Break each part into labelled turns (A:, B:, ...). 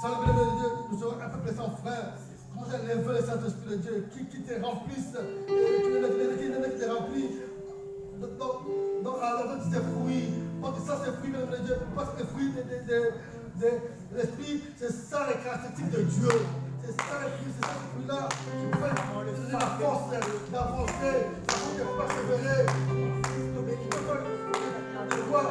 A: Salut, bien aimé Dieu, nous sommes un peuple sans frère. Commence à lever le Saint-Esprit de Dieu qui te remplisse, qui te remplit dans ces fruits. Parce que ça, c'est fruits, bien aimé Dieu, parce que les fruits de l'Esprit, c'est ça les caractéristiques de Dieu. C'est ça les fruits, c'est ça les fruits-là qui fait la force d'avancer, la force de persévérer. De voir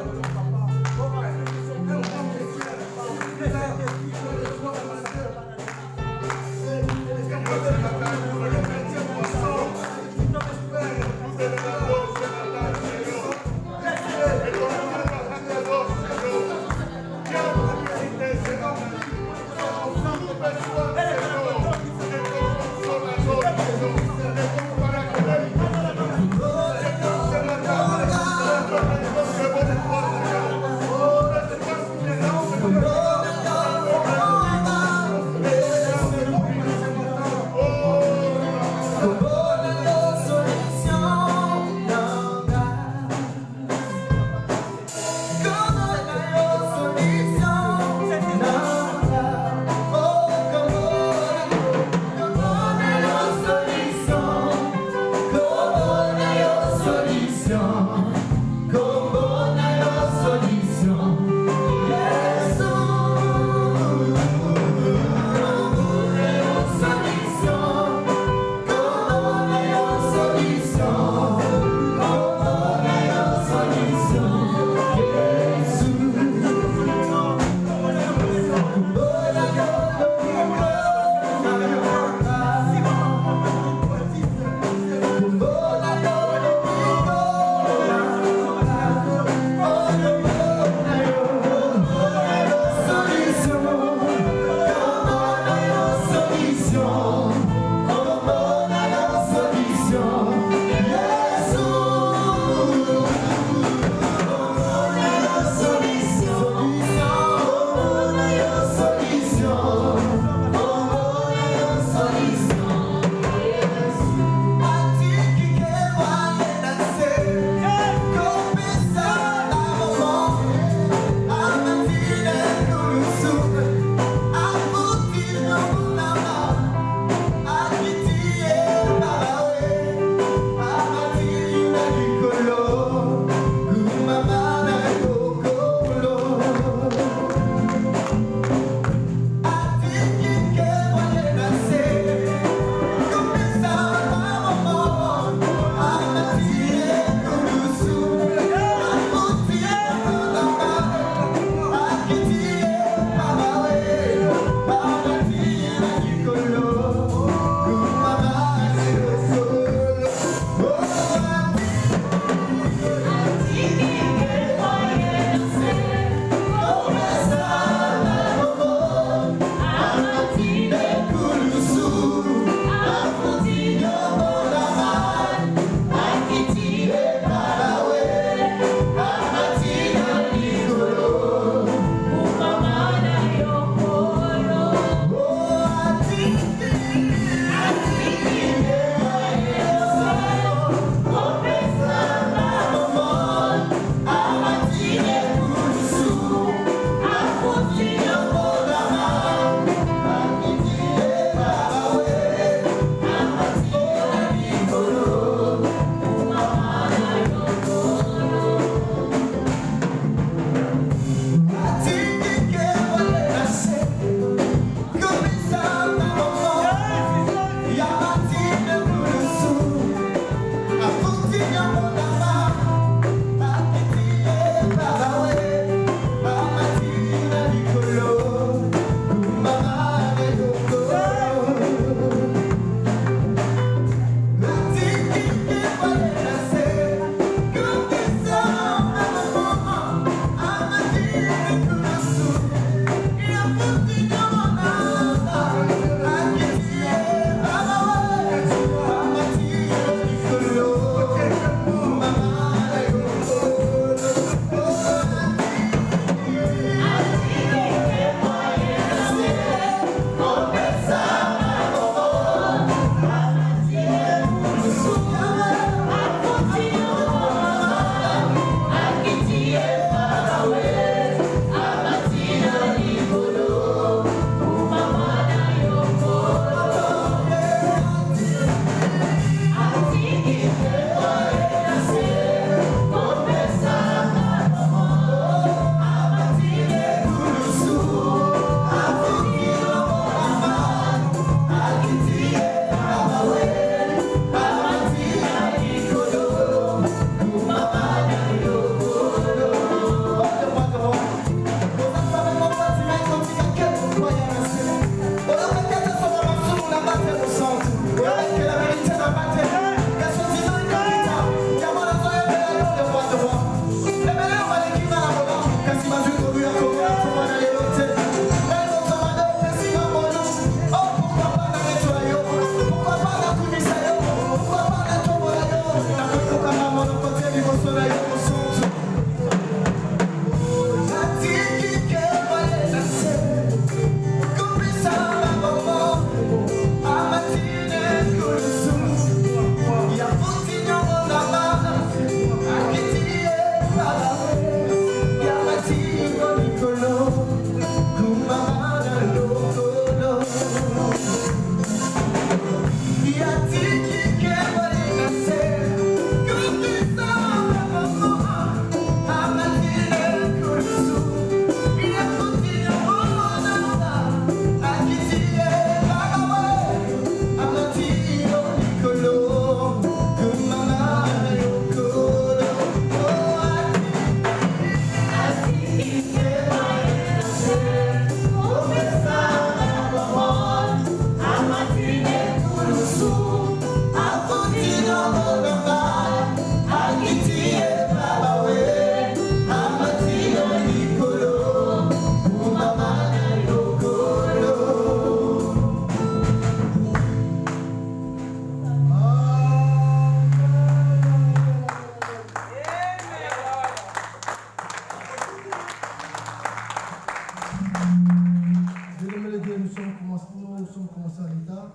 A: nous sommes commencés à l'état.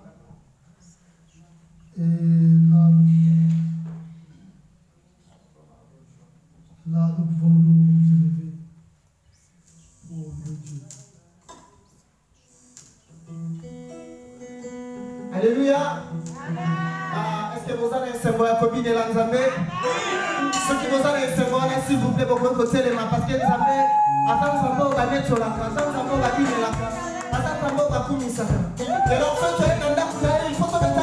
A: Et là, nous pouvons nous élever pour le Dieu.
B: Alléluia. Est-ce que vous avez un symbole à copie de l'Anzambé? Ceux qui vous avez un symbole, s'il vous plaît, beaucoup de côté les mains, parce que les Anzambé, attends, ça va au bagage sur la place, attends, ça va au bagage de la place, attends, ça va au bagage de la place. Et donc, ceux qui ont un dame, il faut que tu aies un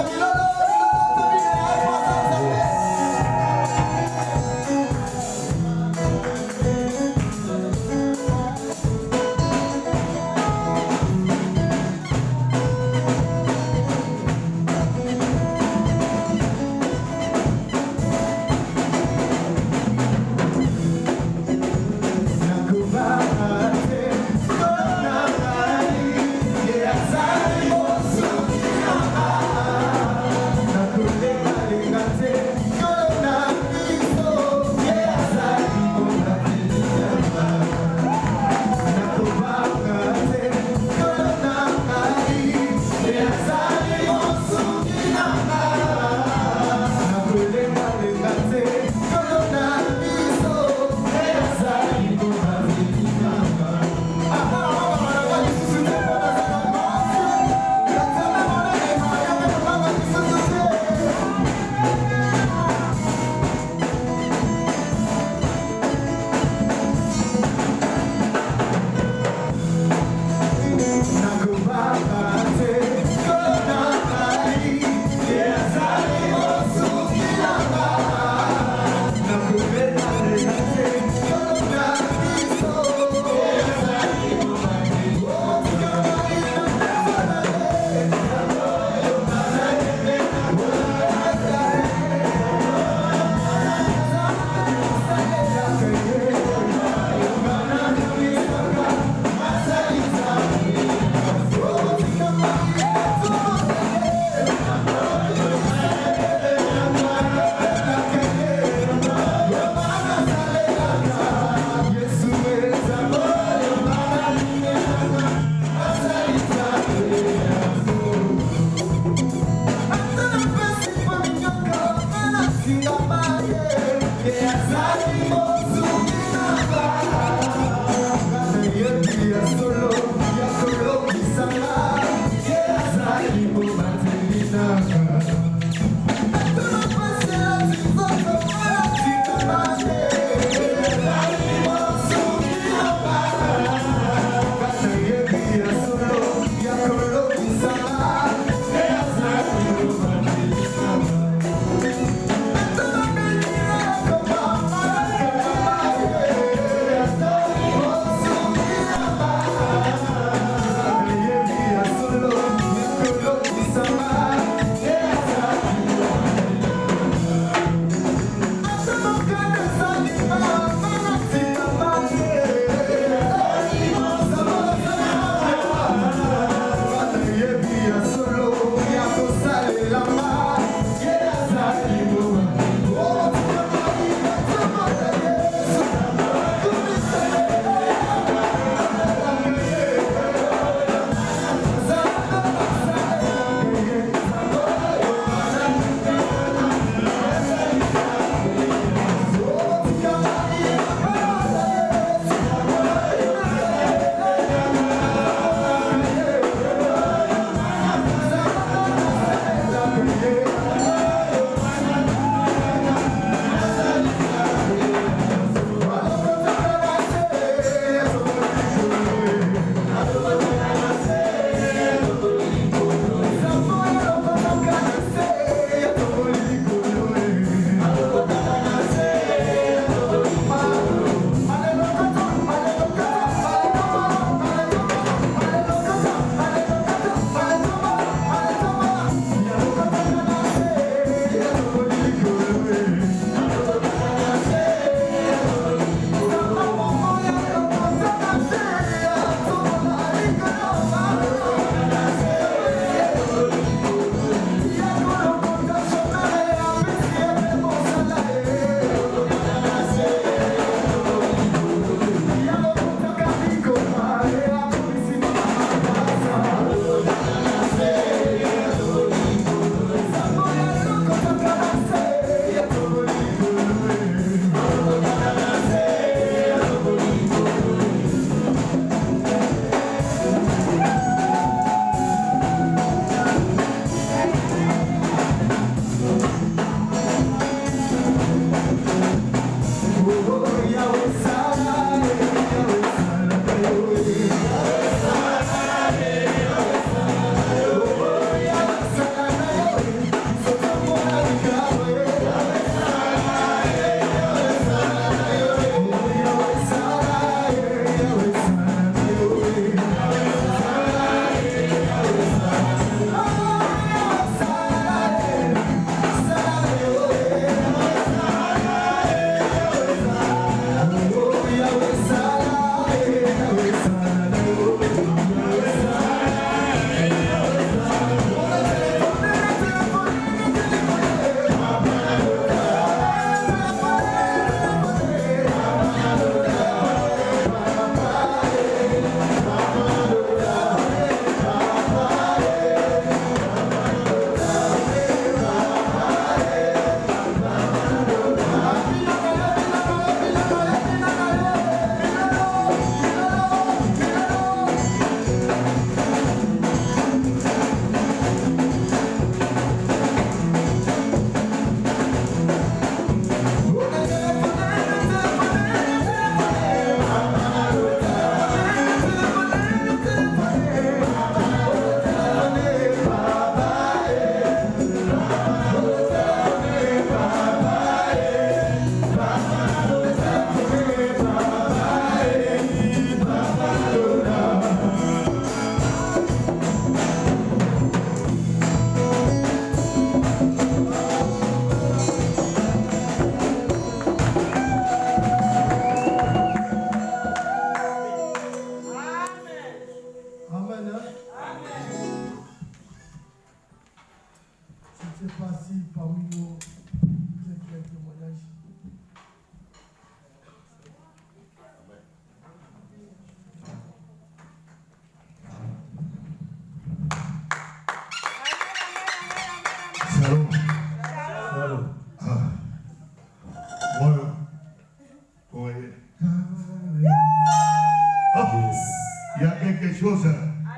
C: chose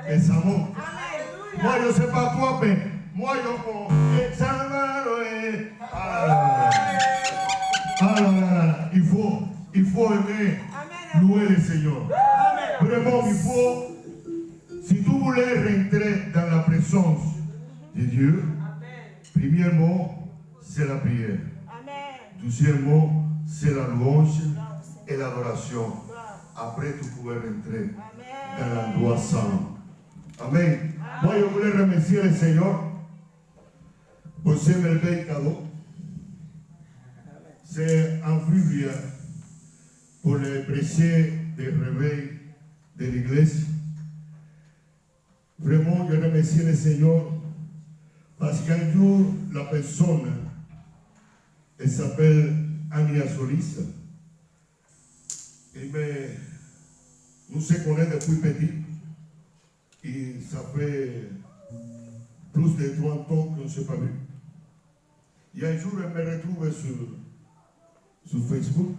C: récemment. Moi, je ne sais pas toi, mais moi, je il faut aimer louer le Seigneur. Vraiment, il faut, si tu voulais rentrer dans la présence de Dieu, premièrement, c'est la prière. Deuxièmement, c'est la louange et l'adoration. Après, tu pouvais rentrer dans l'endroit saint. Amen. Moi, je voulais remercier le Seigneur pour ce merveilleux cadeau. C'est un fruit pour les prêcheurs de réveil de l'église. Vraiment, je remercie le Seigneur parce qu'un jour, la personne, elle s'appelle Ania Solis. Nous se connaissons depuis petit. Et ça fait plus de 30 ans qu'on ne s'est pas vu. Il y a un jour, elle me retrouve sur Facebook.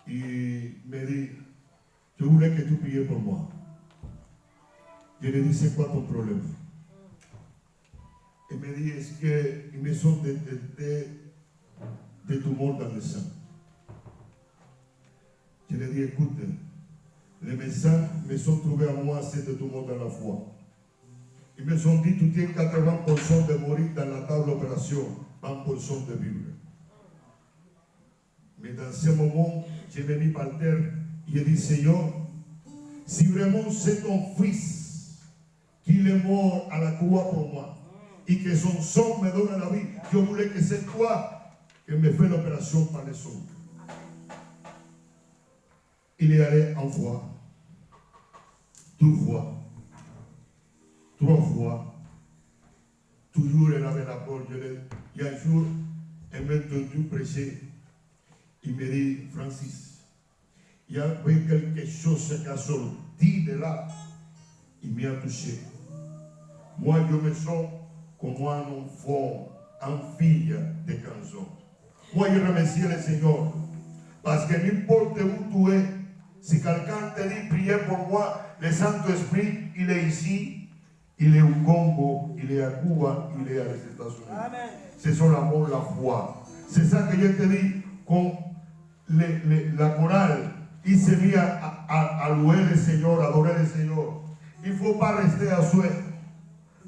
C: Et me dit, je voulais que tu pries pour moi. Je lui ai dit, c'est quoi ton problème? Elle me dit, est-ce qu'ils me sont des tumeurs dans le sang? Je lui ai dit, écoute, les médecins me sont trouvés à moi assez de tumeurs dans la foi. Ils me sont dit, tu tiens 80% de mourir dans la table d'opération, 20% de vivre. Mais dans ce moment, je me mis par terre et j'ai dit, Seigneur, si vraiment c'est ton fils qui est mort à la croix pour moi et que son sang me donne la vie, je voulais que c'est toi qui me fais l'opération par les sangs. Il est allé en fois, 2 fois, 3 fois, toujours elle avait la parole. Il y a un jour, elle m'a entendu prêcher. Il me dit, Francis, il y avait quelque chose qui a sorti de là. Il m'a touché. Moi, je me sens comme un enfant, une fille de 15 ans. Moi, je remercie le Seigneur. Parce que n'importe où tu es, si quelqu'un te dit, priez pour moi, le Saint-Esprit, il est ici, il est au Congo, il est à Cuba, il est aux États-Unis. C'est son amour, la foi. C'est ça que je te dis, quand la chorale, il s'est mis à louer le Seigneur, à adorer le Seigneur. Il ne faut pas rester à souhait.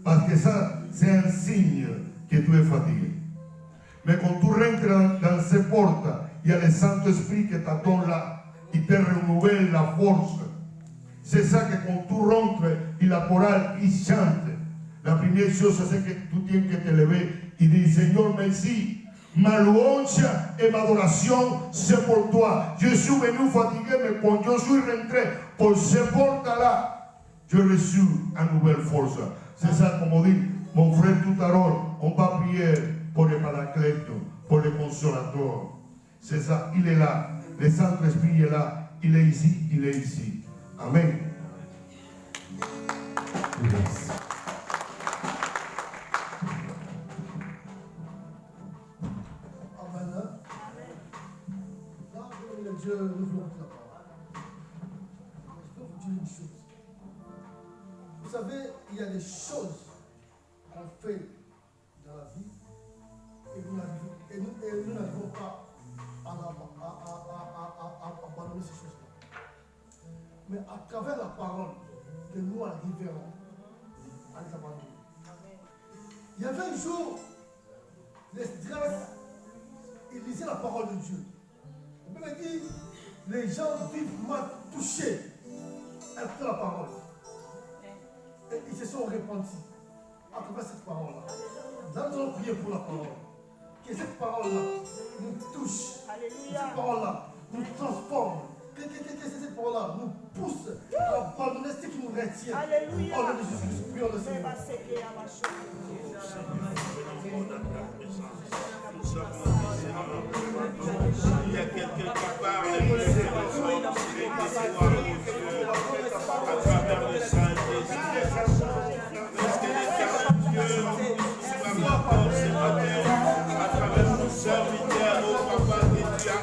C: Parce que ça, c'est un signe que tu es fatigué. Mais quand tu rentres dans ces portes, il y a le Saint-Esprit qui t'attend là. Il te renouvelle la force. C'est ça que quand tu rentres et la chorale, il chante. La première chose, c'est que tu tiens que te lever et dire, Seigneur, merci. Ma louange et ma adoration, c'est pour toi. Je suis venu fatigué, mais quand je suis rentré pour ces portes-là, j'ai reçu une nouvelle force. C'est ça, comme on dit, mon frère tout à l'heure, on va prier pour les paraclètes, pour les consolateurs. C'est ça, il est là. Le Saint-Esprit est là. Il est ici, il est ici. Amen.
A: Dieu nous voulons la parole. Je peux vous dire une chose. Vous savez, il y a des choses qu'on fait dans la vie et nous n'arrivons pas à abandonner ces choses-là. Mais à travers la parole, que nous arriverons à les abandonner. Il y avait un jour, les stress, ils lisaient la parole de Dieu. Il me dit, les gens vivent mal touchés avec la parole. Et ils se sont repentis à travers cette parole-là. Là, nous allons prier pour la parole. Que cette parole-là nous touche. Que cette parole-là nous transforme. Que cette parole-là nous pousse à abandonner ce qui nous retient. Alléluia. Oh, Jésus, prions le Seigneur.
D: Il y a quelqu'un qui parle de l'élection, à travers le Saint-Esprit. Est-ce que l'Éternel Dieu va m'avoir ce matin à travers nos serviteurs, au papa de Dieu,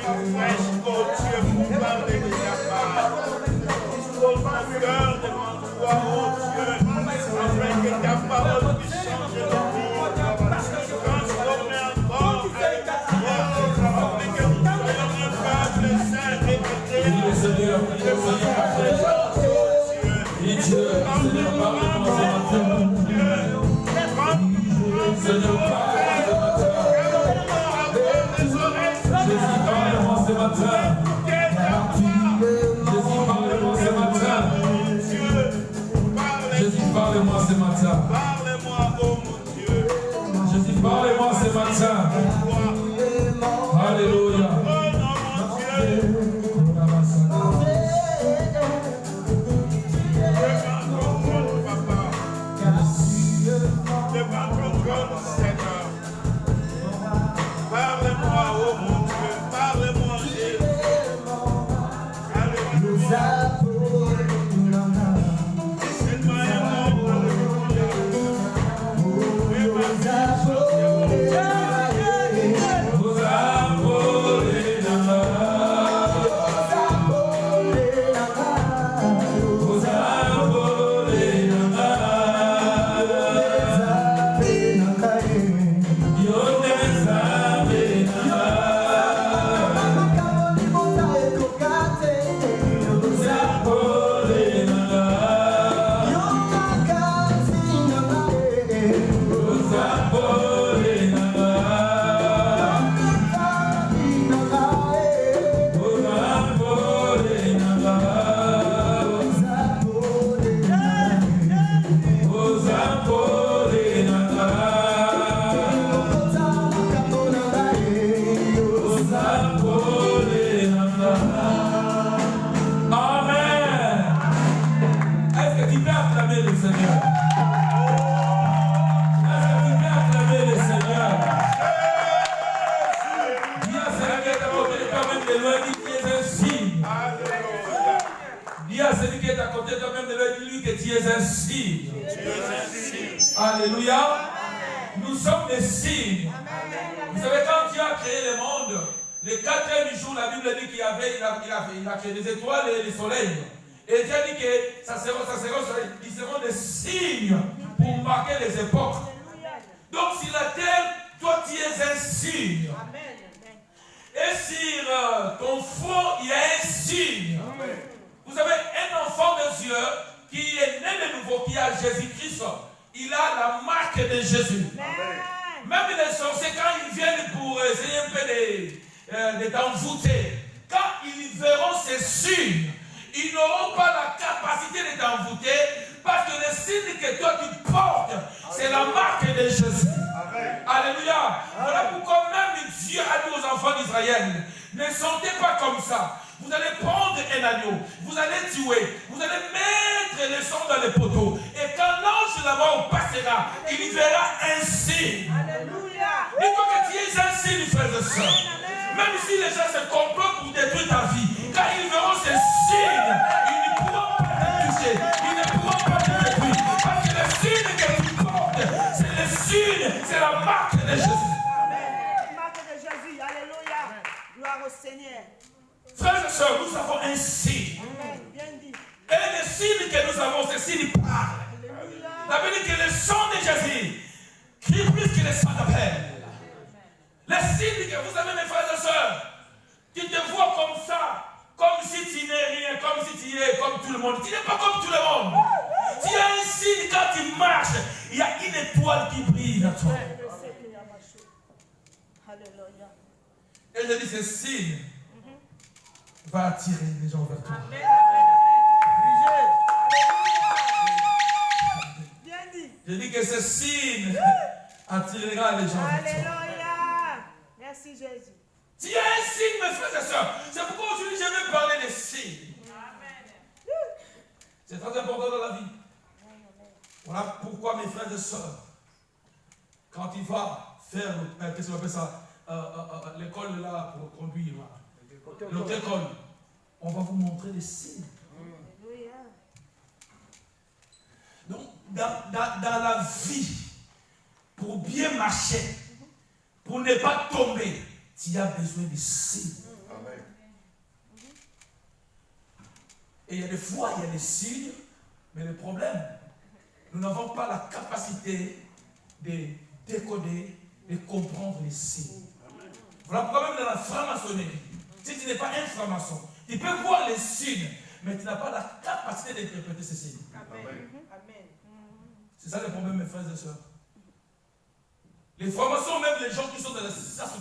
D: une fraîche, oh Dieu, pour parler de ta part. cœur devant toi, oh Dieu, afin que ta parole puisse changer nos vies, transformer encore avec ta prière, afin que nous soyons un peuple saint, répété,
E: Seigneur, Dieu, Seigneur, parle-moi ce matin. Seigneur, parle-moi ce matin. Jésus, parle-moi ce matin. Jésus, parle-moi ce matin.
D: Parle-moi, oh mon Dieu.
E: Jésus, parle-moi ce matin. Alléluia.
D: Oh non, mon Dieu. Parle-moi, oh mon Dieu, parle-moi, Jésus. Alléluia. C'est-moi un homme, alléluia.
E: Alléluia. Nous sommes des signes. Vous savez, quand Dieu a créé le monde, le 4e jour, la Bible dit qu'il a créé les étoiles et les soleils. Et Dieu dit que ils seront des signes pour marquer les époques. Donc sur la terre, toi tu es un signe. Et sur ton front, il y a un signe. Vous savez, un enfant de Dieu qui est né de nouveau, qui a Jésus-Christ, il a la marque de Jésus. Même les sorciers, quand ils viennent pour essayer un peu de t'envoûter, quand ils verront ces signes, ils n'auront pas la capacité de t'envoûter, parce que le signe que toi tu portes, c'est la marque de Jésus. Alléluia. Voilà pourquoi même Dieu a dit aux enfants d'Israël, ne sentez pas comme ça. Vous allez prendre un agneau, vous allez tuer, vous allez mettre le sang dans les poteaux. Et quand l'ange de la mort passera, il y verra un signe.
F: Alléluia.
E: Dis-toi que tu es un signe, frères et sœurs. Même si les gens se complotent pour détruire ta vie, quand ils verront ces signes, ils ne pourront pas te toucher, ils ne pourront pas te détruire. Parce que le signe que tu portes, c'est le signe, c'est la marque de Jésus.
F: Amen. La marque de Jésus. Alléluia. Gloire au Seigneur.
E: Frères et sœurs, nous avons un signe.
F: Amen. Bien dit.
E: Et le signe que nous avons, ce signe parle. La Bible dit que le sang de Jésus crie plus que le sang d'Abel. Le signe que vous avez, mes frères et sœurs, tu te vois comme ça, comme si tu n'es rien, comme si tu es comme tout le monde. Tu n'es pas comme tout le monde. Tu as un signe quand tu marches, il y a une étoile qui brille dans toi.
F: Alléluia.
E: Et je dis, ce signe va attirer les gens vers toi.
F: Amen. Bien dit.
E: Je dis que ce signe attirera les gens vers toi.
F: Alléluia. Merci Jésus.
E: S'il y a un signe, mes frères et sœurs, c'est pourquoi aujourd'hui je vais parler des signes. C'est très important dans la vie. Voilà pourquoi, mes frères et sœurs, quand il va faire, qu'est-ce qu'on appelle ça, l'école là pour conduire, l'autre école, on va vous montrer des signes.
F: Alléluia.
E: Donc, dans la vie, pour bien marcher, pour ne pas tomber, tu as besoin de signes.
C: Amen.
E: Et il y a des fois, il y a des signes Mais le problème, nous n'avons pas la capacité de décoder, de comprendre les signes. Voilà pourquoi même dans la franc-maçonnerie, si tu n'es pas un franc-maçon, tu peux voir les signes, mais tu n'as pas la capacité d'interpréter ces signes.
F: Amen.
E: C'est ça le problème, mes frères et sœurs. Les francs-maçons, même les gens qui sont dans les sciences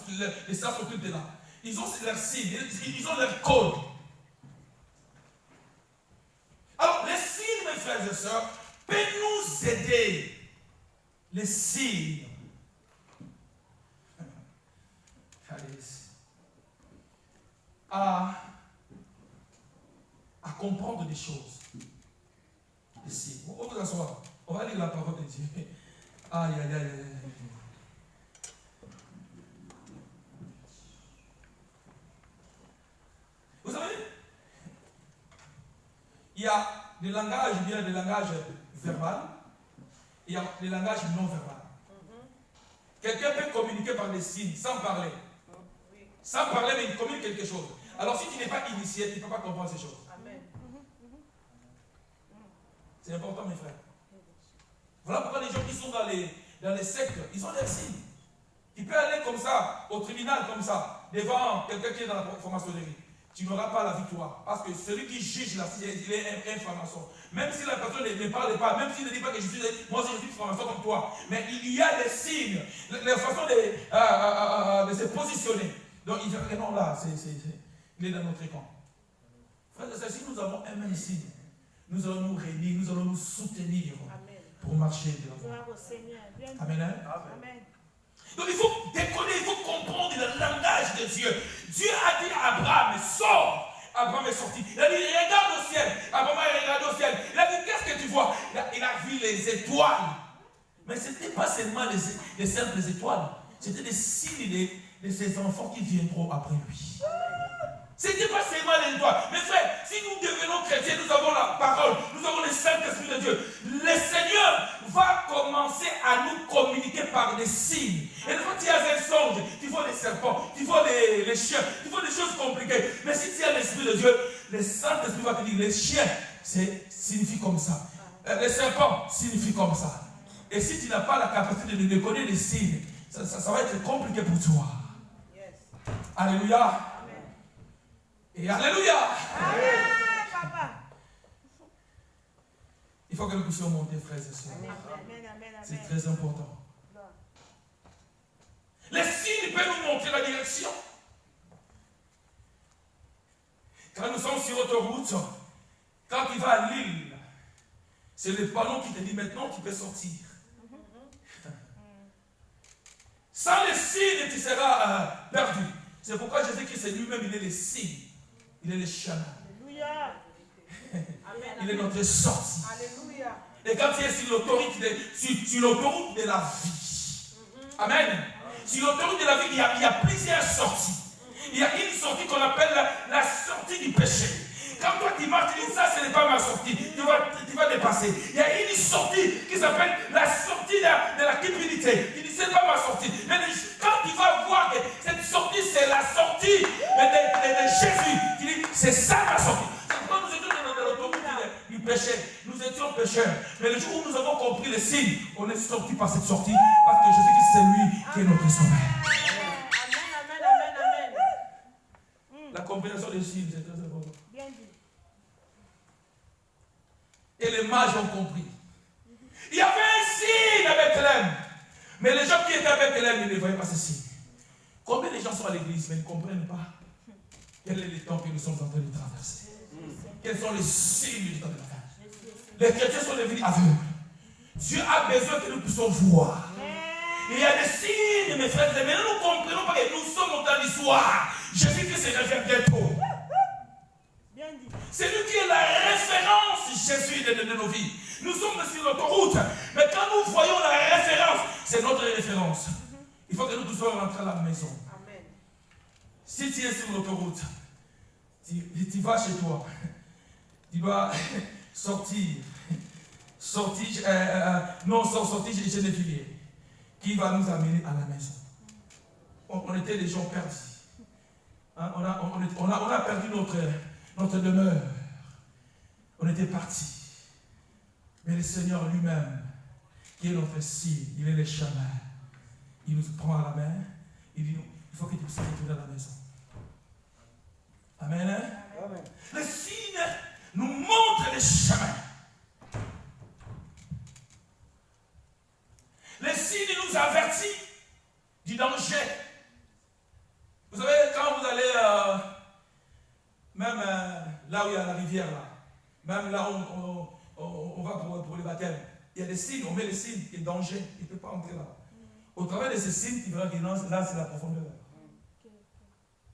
E: occultes là, ils ont leurs signes, ils ont leur code. Alors, les signes, mes frères et sœurs, peuvent nous aider. Les signes. À comprendre des choses. Les signes. On va vous asseoir. On va lire la parole de Dieu. Aïe, aïe, aïe, aïe. Vous savez, il y a des langages, bien des langages verbal, il y a des langages non verbal. Quelqu'un peut communiquer par des signes sans parler. Sans parler, mais il communique quelque chose. Alors si tu n'es pas initié, tu ne peux pas comprendre ces choses.
F: Amen.
E: C'est important, mes frères. Voilà pourquoi les gens qui sont dans les sectes, ils ont des signes. Tu peux aller comme ça, au tribunal comme ça, devant quelqu'un qui est dans la franc-maçonnerie. Tu n'auras pas la victoire. Parce que celui qui juge là, il est un franc-maçon. Même si la personne ne parle pas, même s'il ne dit pas que moi je suis franc-maçon comme toi, mais il y a des signes, la façon de se positionner. Donc il dit que non, là, il est dans notre camp. Frère, si nous avons un même signe, nous allons nous réunir, nous allons nous soutenir. Amen. Pour marcher de l'avant. Amen.
F: Amen.
E: Donc il faut décoder, il faut comprendre le langage de Dieu. Dieu a dit à Abraham, sors. Abraham est sorti. Il a dit, regarde au ciel. Abraham a regardé au ciel. Il a dit, qu'est-ce que tu vois? Il a vu les étoiles. Mais ce n'était pas seulement les simples étoiles. C'était des signes de ses enfants qui viendront après lui. Ce n'était pas seulement les étoiles. Mais frère, si nous devenons chrétiens, nous avons la parole, nous avons le Saint-Esprit de Dieu. Le Seigneur va commencer à nous communiquer par des signes. Et une fois que tu as un songe, tu vois les serpents, tu vois les chiens, tu vois des choses compliquées. Mais si tu as l'Esprit de Dieu, le Saint-Esprit va te dire, les chiens, signifie comme ça. Les serpents signifient comme ça. Et si tu n'as pas la capacité de décoder les signes, ça va être compliqué pour toi.
F: Yes.
E: Alléluia. Et alléluia.
F: Amen, papa.
E: Il faut que nous puissions monter, frères et sœurs. C'est très important. Les signes peuvent nous montrer la direction. Quand nous sommes sur autoroute, quand tu vas à Lille, c'est le panneau qui te dit maintenant tu peux sortir. Sans les signes, tu seras perdu. C'est pourquoi Jésus-Christ lui-même, il est le signe. Il est le chemin.
F: Alléluia.
E: Il est notre sortie.
F: Alléluia.
E: Et quand tu es sur l'autoroute de la vie. Amen. Sur l'autoroute de la vie, il y a plusieurs sorties. Il y a une sortie qu'on appelle la sortie du péché. Quand toi tu marches, tu dis ça, ce n'est pas ma sortie. Tu vas dépasser. Il y a une sortie qui s'appelle la sortie de la cupidité. Tu dis, ce n'est pas ma sortie. Mais quand tu vas voir que cette sortie, c'est la sortie de Jésus, tu dis, c'est ça ma sortie. Quand nous étions dans l'autoroute du péché, nous étions pécheurs. Mais le jour où nous avons compris les signes, on est sorti par cette sortie. Parce que Jésus-Christ, c'est lui qui est notre sauveur. La compréhension des signes, c'est très important.
F: Bien dit.
E: Et les mages ont compris. Il y avait un signe à Bethléem. Mais les gens qui étaient à Bethléem, ils ne voyaient pas ce signe. Combien de gens sont à l'église, mais ils ne comprennent pas quel est le temps que nous sommes en train de traverser. Quels sont les signes du temps de la fin. Les chrétiens sont devenus aveugles. Dieu a besoin que nous puissions voir. Il y a des signes, mes frères, mais nous ne comprenons pas que nous sommes au temps d'histoire. Jésus-Christ revient bientôt.
F: Bien dit.
E: C'est lui qui est la référence, Jésus, de nos vies. Nous sommes sur l'autoroute, mais quand nous voyons la référence, c'est notre référence. Il faut que nous puissions rentrer à la maison.
F: Amen.
E: Si tu es sur l'autoroute, tu vas chez toi, tu dois sortir Geneviève, qui va nous amener à la maison. On était des gens perdus. Hein, on a perdu notre demeure. On était partis. Mais le Seigneur lui-même, qui est notre signe, il est le chemin. Il nous prend à la main, il dit, il faut que tu puisses retourner à la maison. Amen.
B: Amen.
E: Le signe nous montre le chemin. Le signe nous avertit du danger. Vous savez, quand vous allez, même là où il y a la rivière, là, même là où on va pour les baptêmes, il y a des signes, on met les signes, il y a danger, il ne peut pas entrer là. Au travers de ces signes, tu verras que là, c'est la profondeur.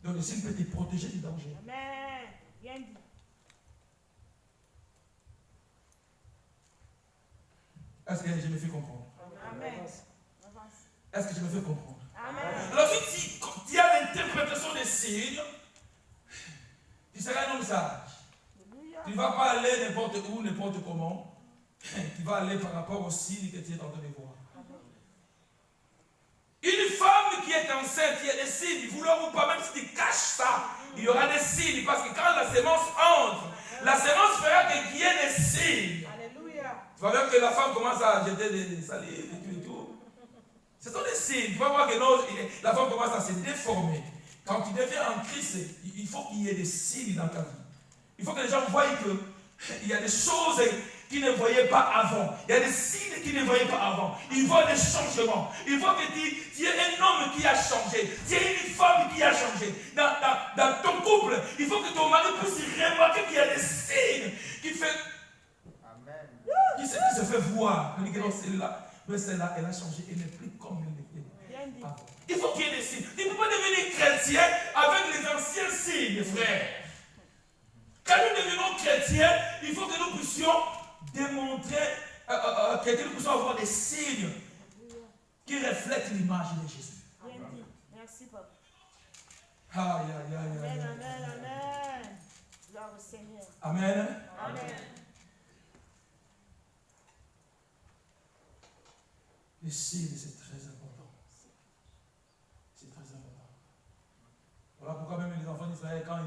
E: Donc le signe peut te protéger du danger.
F: Amen. Bien dit.
E: Est-ce que je me fais comprendre?
F: Amen.
E: Est-ce que je me fais comprendre?
F: Amen.
E: Alors si tu as l'interprétation des signes, tu seras un homme sage. Tu ne vas pas aller n'importe où, n'importe comment. Tu vas aller par rapport aux signes que tu es en train de voir. Une femme qui est enceinte, il y a des signes, vouloir ou pas, même si tu caches ça, il y aura des signes. Parce que quand la sémence entre, la sémence fera qu'il y ait des signes.
F: Alléluia.
E: Tu vas voir que la femme commence à jeter des salives et tout. Ce sont des signes. Tu vas voir que la femme commence à se déformer. Quand tu deviens en Christ, il faut qu'il y ait des signes dans ta vie. Il faut que les gens voient qu'il y a des choses qu'ils ne voyaient pas avant. Il y a des signes qu'ils ne voyaient pas avant. Ils voient des changements. Il faut que tu aies un homme qui a changé. Tu aies une femme qui a changé. Dans ton couple, il faut que ton mari puisse remarquer qu'il y a des signes qui se fait voir. Il dit que non, celle-là, mais celle-là, elle a changé. Elle n'est plus comme elle était avant. Il faut qu'il y ait des signes. Tu ne peux pas devenir chrétien avec les anciens signes, frère. Quand nous devenons chrétiens, il faut que nous puissions démontrer, que nous puissions avoir des signes qui reflètent l'image de Jésus.
F: Bien dit. Merci, papa.
E: Aïe, aïe, aïe, aïe.
F: Amen, amen, amen. Gloire au Seigneur.
E: Amen.
F: Amen.
E: Les signes, c'est très important. C'est très important. Voilà pourquoi même les enfants d'Israël, quand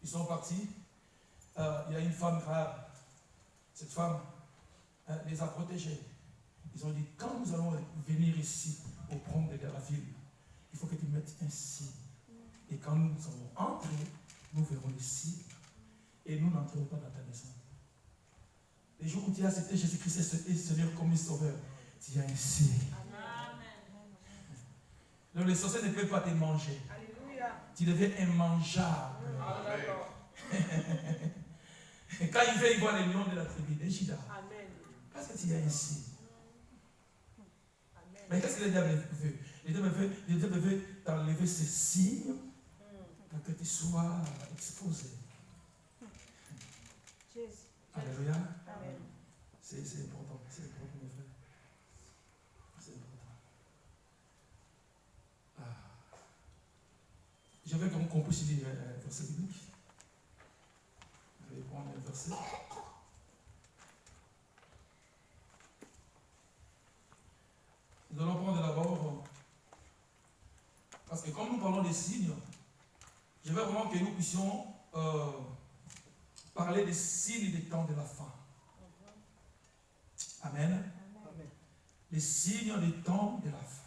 E: ils sont partis, il y a une femme grave. Cette femme les a protégés. Ils ont dit, quand nous allons venir ici au prendre de la ville, il faut que tu mettes un signe. Et quand nous allons entrer, nous verrons les signes. Et nous n'entrerons pas dans ta maison. Les jours où tu as accepté Jésus-Christ et Seigneur comme sauveur, tu as un signe. Donc les sorciers ne peuvent pas te manger.
F: Alléluia.
E: Tu deviens immangeable. Et quand il fait, il voit les noms de la tribu de Juda.
F: Amen.
E: Parce que tu as un signe. Mais qu'est-ce que le diable veut? Le diable veut t'enlever ces signes pour que tu sois exposé.
F: Jésus.
E: Alléluia.
F: Amen.
E: C'est important. C'est important, mes frères. C'est important. Je veux qu'on puisse lire un verset biblique. Je vais prendre un verset. Nous allons prendre d'abord, parce que comme nous parlons des signes, je veux vraiment que nous puissions parler des signes des temps de la fin. Amen.
B: Amen.
E: Les signes des temps de la fin.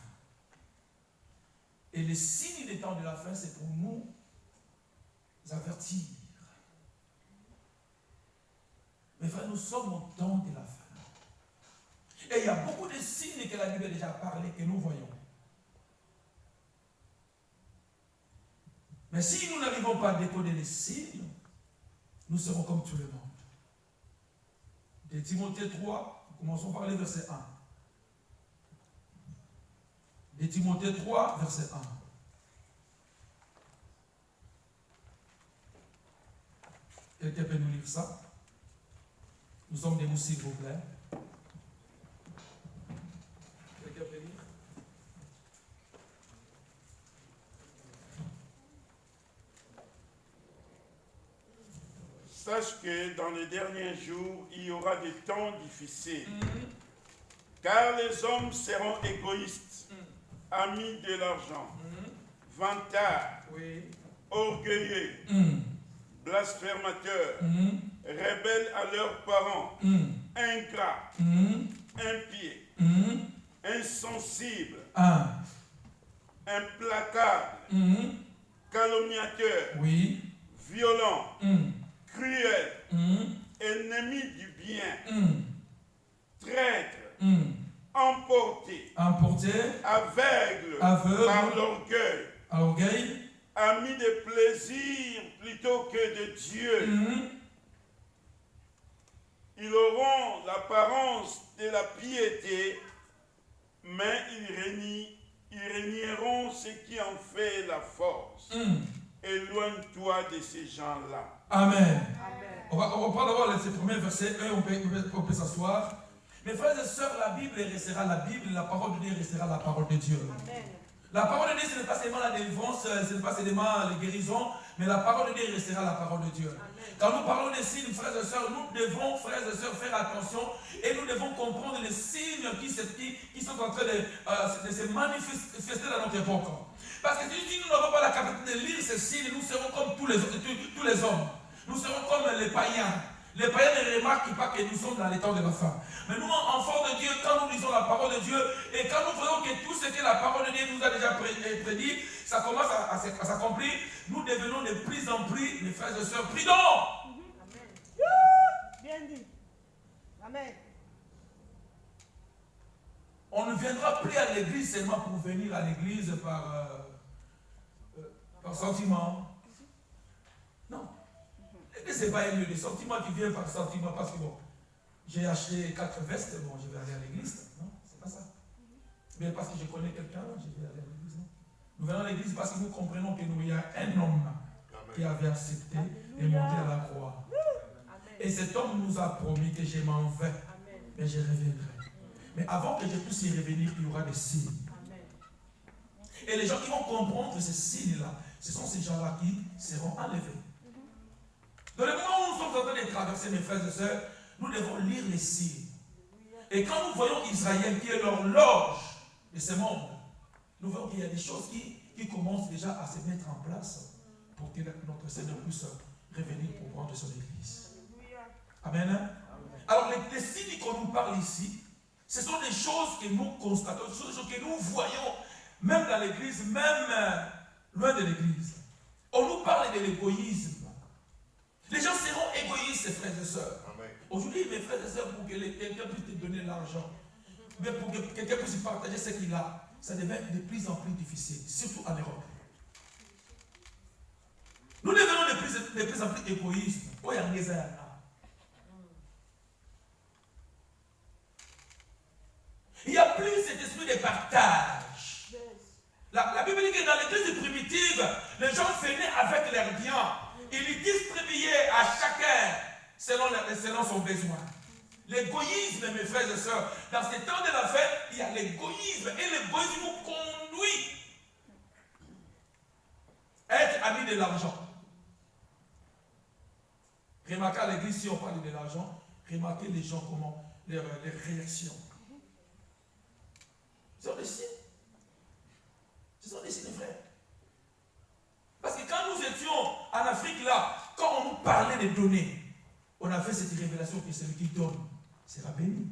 E: Et les signes des temps de la fin, c'est pour nous avertir. Mes frères, nous sommes au temps de la fin. Et il y a beaucoup de signes que la Bible a déjà parlé, que nous voyons. Mais si nous n'arrivons pas à décoder les signes, nous serons comme tout le monde. De Timothée 3, commençons par les versets 1. De Timothée 3, verset 1. Quelqu'un peut nous lire ça? Nous sommes debout, s'il vous plaît. Quelqu'un peut lire?
D: Sache que dans les derniers jours, il y aura des temps difficiles. Car les hommes seront égoïstes, amis de l'argent, vantards, orgueilleux, blasphémateurs, rebelles à leurs parents, ingrat, impieux, insensible, implacable, calomniateur,
E: Oui.
D: violent, cruel, ennemi du bien, traître, emporté, aveugle, par l'orgueil, ami de plaisir plutôt que de Dieu. Ils auront l'apparence de la piété, mais ils régneront ce qui en fait la force. Éloigne-toi de ces gens-là.
E: Amen. On va prendre d'abord ces premiers versets. On peut s'asseoir. Mes frères et sœurs, la Bible restera la Bible, la parole de Dieu restera la parole de Dieu. Amen. La parole de Dieu, ce n'est pas seulement la délivrance, ce n'est pas seulement les guérisons, mais la parole de Dieu restera la parole de Dieu. Amen. Quand nous parlons des signes, frères et sœurs, nous devons, frères et sœurs, faire attention et nous devons comprendre les signes qui sont en train de se manifester dans notre époque. Parce que si nous n'avons pas la capacité de lire ces signes, nous serons comme tous les hommes. Nous serons comme les païens. Les païens ne remarquent pas que nous sommes dans les temps de la fin. Mais nous, enfants de Dieu, quand nous lisons la parole de Dieu et quand nous voyons que tout ce que la parole de Dieu nous a déjà prédit, ça commence à s'accomplir, nous devenons de plus en plus, mes frères et sœurs, prudents.
F: Amen. Bien dit. Amen.
E: On ne viendra plus à l'église seulement pour venir à l'église par sentiment. Non. L'église, ce n'est pas un lieu de sentiment qui vient par sentiment parce que bon, j'ai acheté 4 vestes, bon, je vais aller à l'église. Non, c'est pas ça. Mais parce que je connais quelqu'un, je vais aller à l'église. Non. Nous venons à l'église parce que nous comprenons que nous, il y a un homme qui avait accepté de monter à la croix. Et cet homme nous a promis que je m'en vais, mais je reviendrai. Mais avant que je puisse y revenir, il y aura des signes. Et les gens qui vont comprendre ces signes-là, ce sont ces gens-là qui seront enlevés. Dans le moment où nous sommes en train de traverser, mes frères et sœurs, nous devons lire les signes. Et quand nous voyons Israël, qui est l'horloge de ce monde, nous voyons qu'il y a des choses qui commencent déjà à se mettre en place pour que notre Seigneur puisse revenir pour prendre son Église. Amen. Alors les signes qu'on nous parle ici, ce sont des choses que nous constatons, ce sont des choses que nous voyons, même dans l'Église, même loin de l'Église. On nous parle de l'égoïsme. Les gens seront égoïstes, frères et sœurs. Aujourd'hui, mes frères et sœurs, pour que quelqu'un puisse te donner l'argent, mais pour que quelqu'un puisse partager ce qu'il a, ça devient de plus en plus difficile, surtout en Europe. Nous devenons de plus en plus égoïstes. Il n'y a plus cet esprit de partage. La Bible dit que dans l'église primitive, les gens venaient avec leurs biens. Ils distribuaient à chacun selon son besoin. L'égoïsme, mes frères et sœurs, dans ce temps de la fête, il y a l'égoïsme. Et l'égoïsme nous conduit à être amis de l'argent. Remarquez à l'église, si on parle de l'argent, remarquez les gens, comment, les réactions. Ce sont des signes. Ce sont des signes, frères. Parce que quand nous étions en Afrique, là, quand on nous parlait des données, on a fait cette révélation que celui qui donne sera béni.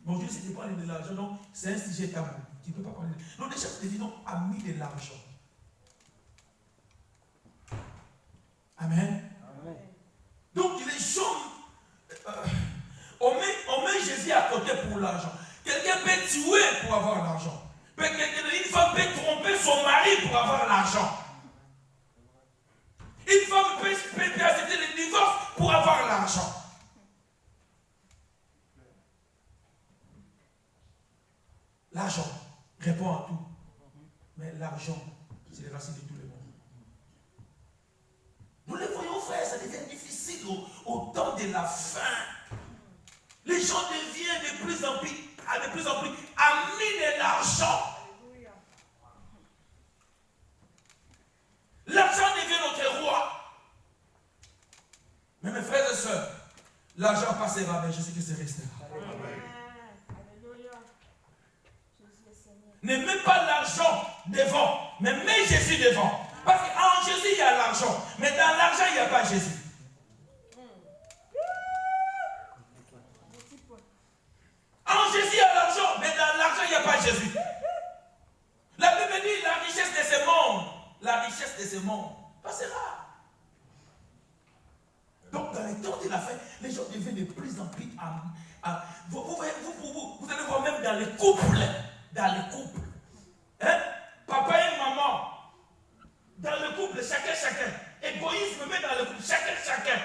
E: Mais aujourd'hui, si tu parles de l'argent, donc c'est un sujet tabou. Tu ne peux pas parler de... Donc déjà, nous devenons amis de l'argent. Amen. Amen. Donc les gens, on met Jésus à côté pour l'argent. Quelqu'un peut tuer pour avoir l'argent. Une femme peut tromper son mari pour avoir l'argent. Une femme peut accepter le divorce pour avoir l'argent. L'argent répond à tout. Mais l'argent, c'est les racines de tout le monde. Nous le voyons, frère, ça devient difficile au temps de la fin. Les gens deviennent de plus en plus amis de l'argent. L'argent devient notre roi. Mais mes frères et sœurs, l'argent passera, mais je sais que c'est restera. Ne mets pas l'argent devant, mais mets Jésus devant. Parce qu'en Jésus, il y a l'argent. Mais dans l'argent, il n'y a pas Jésus. dans les couples, hein? Papa et maman, dans le couple, chacun. Égoïsme, mais dans le couple, chacun.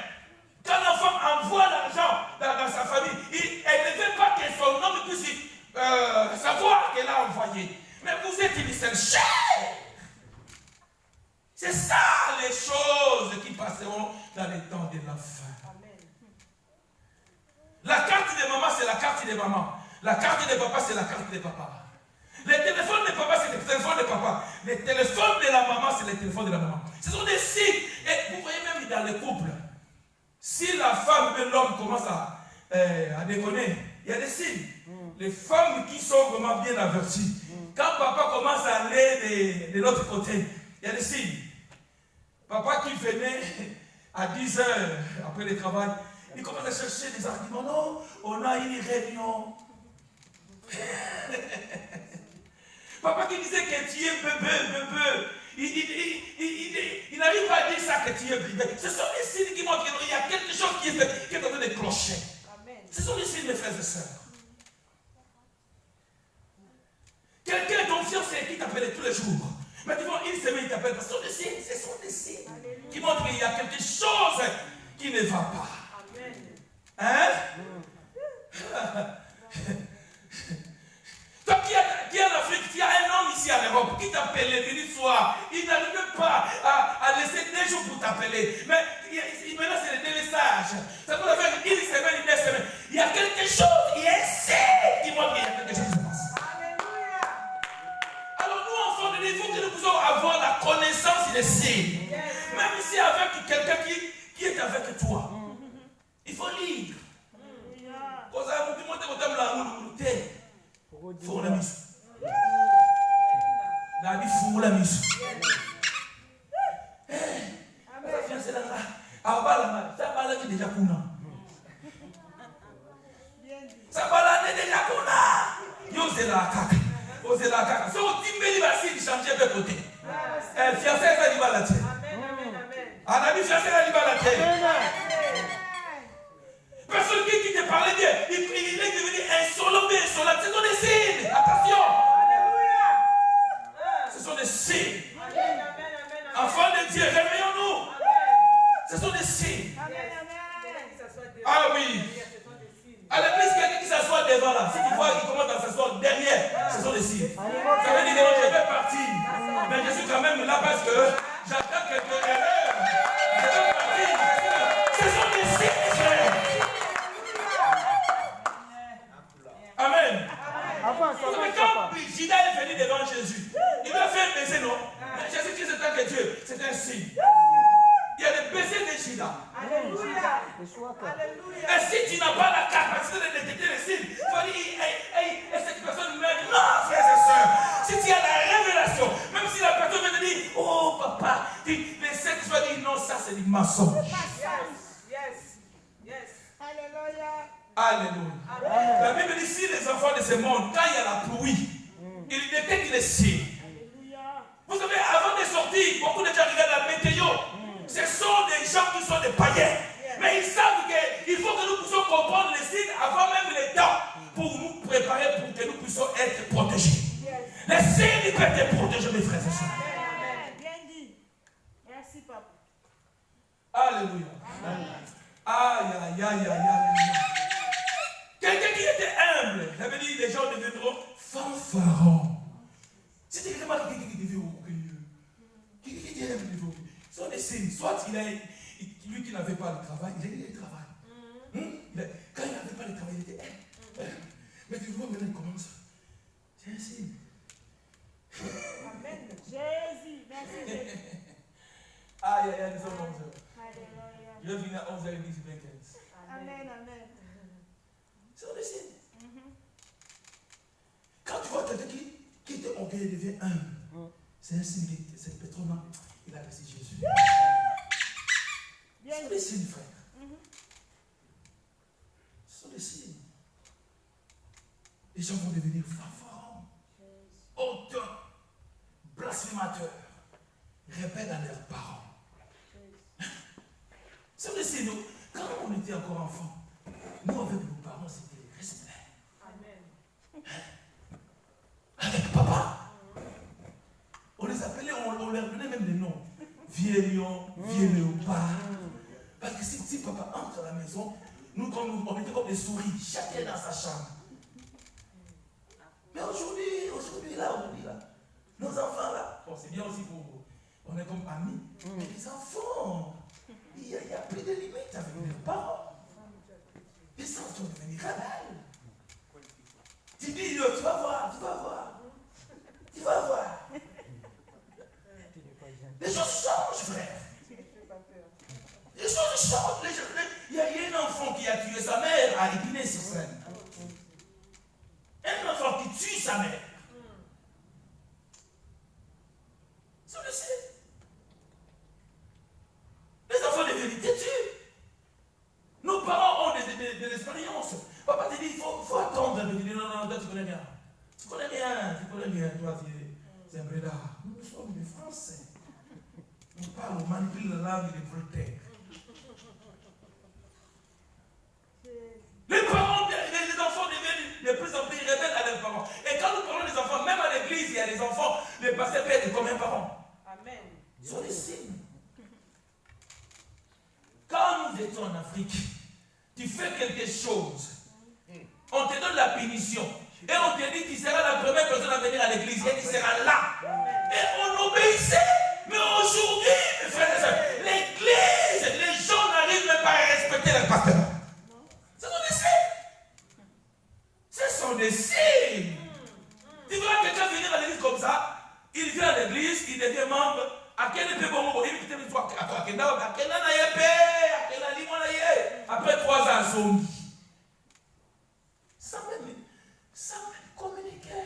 E: Quand la femme envoie l'argent dans sa famille, elle ne veut pas que son homme puisse savoir qu'elle a envoyé. Mais vous êtes une seule chair. C'est ça les choses qui passeront dans les temps de la fin. Amen. La carte de maman, c'est la carte de maman. La carte de papa, c'est la carte de papa. Les téléphones de papa, c'est les téléphones de papa. Les téléphones de la maman, c'est les téléphones de la maman. Ce sont des signes. Et vous voyez même dans les couples, si la femme et l'homme commencent à déconner, il y a des signes. Les femmes qui sont vraiment bien averties, quand papa commence à aller de l'autre côté, il y a des signes. Papa qui venait à 10 heures après le travail, il commence à chercher des arguments. Non, on a une réunion. Papa qui disait que tu es bébé. Il n'arrive pas à dire ça que tu es bébé. Ce sont les signes qui montrent qu'il y a quelque chose qui est en train de clocher. Ce sont les signes, mes frères et sœurs. Quelqu'un est confiant, c'est qui t'appelle tous les jours. Mais tu vois, une semaine, il t'appelle. Ce sont des signes qui montrent qu'il y a quelque chose qui ne va pas. Hein? Toi qui es en Afrique, tu as un homme ici en Europe qui t'appelle le midi soir. Il n'arrive pas à laisser 2 jours pour t'appeler. Mais maintenant, c'est le délaissage. Ça peut faire une semaine, 2 semaines. Il y a quelque chose, il y a un signe qui montre qu'il y a quelque chose qui se passe. Alors nous, enfants de Dieu, il faut que nous puissions avoir la connaissance des signes. Même si avec quelqu'un qui est avec toi. Il faut lire. Quand ça vous demande votre âme là, vous luttez. Faut la mise. La vie faut la mise. Ça fiancé là. Ah bah ça va là qui déjà kuna. Ça va là déjà kuna. Yo c'est la kaka. Yo c'est la kaka. So timbeli va si changer de côté. Fiancé ça dit va là. Ah la vie fiancé là dit va là. Personne qui te parlait bien, il est devenu insolent. Ce sont des signes. Attention. Ce sont des signes. Enfants de Dieu, réveillons-nous. Ce sont des signes. Ah oui. À l'église, quelqu'un qui s'assoit devant là, si tu vois qu'il commence à s'asseoir derrière, ce sont des signes. Ça veut dire que je vais partir. Mais je suis quand même là parce que j'attends quelques erreurs. Je vais partir. Ce sont des signes, frère. Amen. Vous savez, quand Judas est venu devant Jésus, il lui a fait un baiser, non? Mais Jésus qui c'est que Dieu, c'est un signe. Il y a le baiser de Judas. Alléluia. Et si tu n'as pas la capacité de détecter les signes, tu vas dire, hey, cette personne meurt. Non, frères et sœurs. Si tu as la révélation, même si la personne vient te dire, oh papa, les sept, tu vas dire, non, ça c'est du mensonge.
F: Yes. Alléluia.
E: Alléluia. La Bible dit si les enfants de ce monde, quand il y a la pluie, ils détectent les signes. Vous savez, avant de sortir, beaucoup de gens regardent la météo. Ce sont des gens qui sont des païens. Mais ils savent qu'il faut que nous puissions comprendre les signes avant même les temps pour nous préparer pour que nous puissions être protégés. Les signes peuvent être protégés, mes frères et sœurs.
F: Bien dit. Merci, papa.
E: Alléluia. Aïe. Quelqu'un qui était humble, ça veut dire les gens deviendront fanfarons. C'était quelqu'un qui devait qui était humble. Ce sont des signes. Soit lui qui n'avait pas le travail, il a eu le travail. Quand il n'avait pas le travail, il était mais tu vois maintenant il commence. C'est un signe.
F: Amen. Jésus, merci Jésus.
E: Aïe, nous sommes 11h. Je vais venir à 11h30, 15.
F: Amen.
E: Ce sont des signes. Quand tu vois quelqu'un qui était orgueilleux devient humble, c'est un signe que cette personne-là, il a reçu Jésus. Ce sont des signes, frère. Ce sont des signes. Les gens vont devenir fanfarons, hauteurs, blasphémateurs, rebelles à leurs parents. Ce sont des signes. Quand on était encore enfant, nous avec nos parents, c'était le respect. Amen. rébellion vienne ou pas. Parce que si papa entre à la maison, nous, on était comme des souris, chacun dans sa chambre. Mais aujourd'hui, nos enfants là, bon, c'est bien aussi pour vous. On est comme amis. Mais les enfants, il n'y a plus de limites avec les parents. Les enfants sont devenus rebelles. Tu dis, tu vas voir. Les choses changent, frère. Les choses changent. Il y a un enfant qui a tué sa mère à Épinay-sur-Seine. Un enfant qui tue sa mère. Ça le sait. Les enfants de vérité tuent. Nos parents ont de l'expérience. Papa te dit, il faut attendre. Il dit, non, toi tu connais rien. Tu connais rien. Toi, c'est un brédard. Nous sommes des Français. On parle, on manipule la langue de Voltaire. Les parents, les enfants deviennent de plus en plus rebelles à leurs parents. Et quand nous parlons des enfants, même à l'église, il y a des enfants, les pasteurs peuvent être comme un parent.
F: Amen.
E: Ils sont des signes. Quand nous étions en Afrique, tu fais quelque chose, on te donne la punition. Et on te dit, tu seras la première personne à venir à l'église. Et tu seras là. Et on obéissait. Mais aujourd'hui, mes frères et sœurs, l'église, les gens n'arrivent même pas à respecter les pasteurs. Ce sont des signes. Tu vois quelqu'un venir à l'église comme ça, il vient à l'église, il devient membre. Après 3 ans, zombie. Sans même communiquer.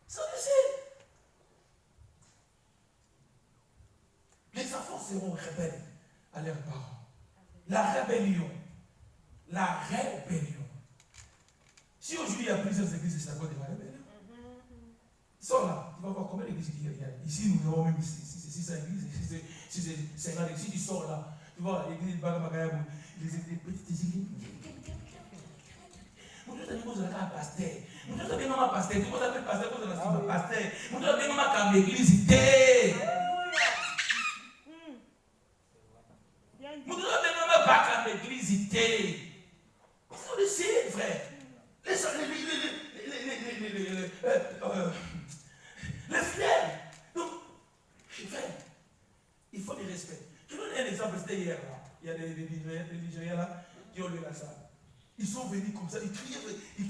E: Ça le sait. Les enfants seront rebelles à leurs parents. La rébellion. Si aujourd'hui il y a plusieurs églises, c'est à quoi de la rébellion? Ils sont là. Tu vas voir combien d'églises il y a. Ici, nous avons même 600 églises. Si c'est 50 églises, tu sors là. Tu vois, l'église de Bagamagayabou, les petites églises. Nous devons aller à pasteur. Nous devons aller à pasteur. Tu vois, pasteur, vous allez à pasteur. Nous devons aller à l'église. Nous devons aller à l'église. Il faut le signes, frère. Les fidèles. Donc, frère, il faut du respect. Je donne un exemple, c'était hier là. Il y a des Nigériens là qui ont lu la salle. Ils sont venus comme ça, ils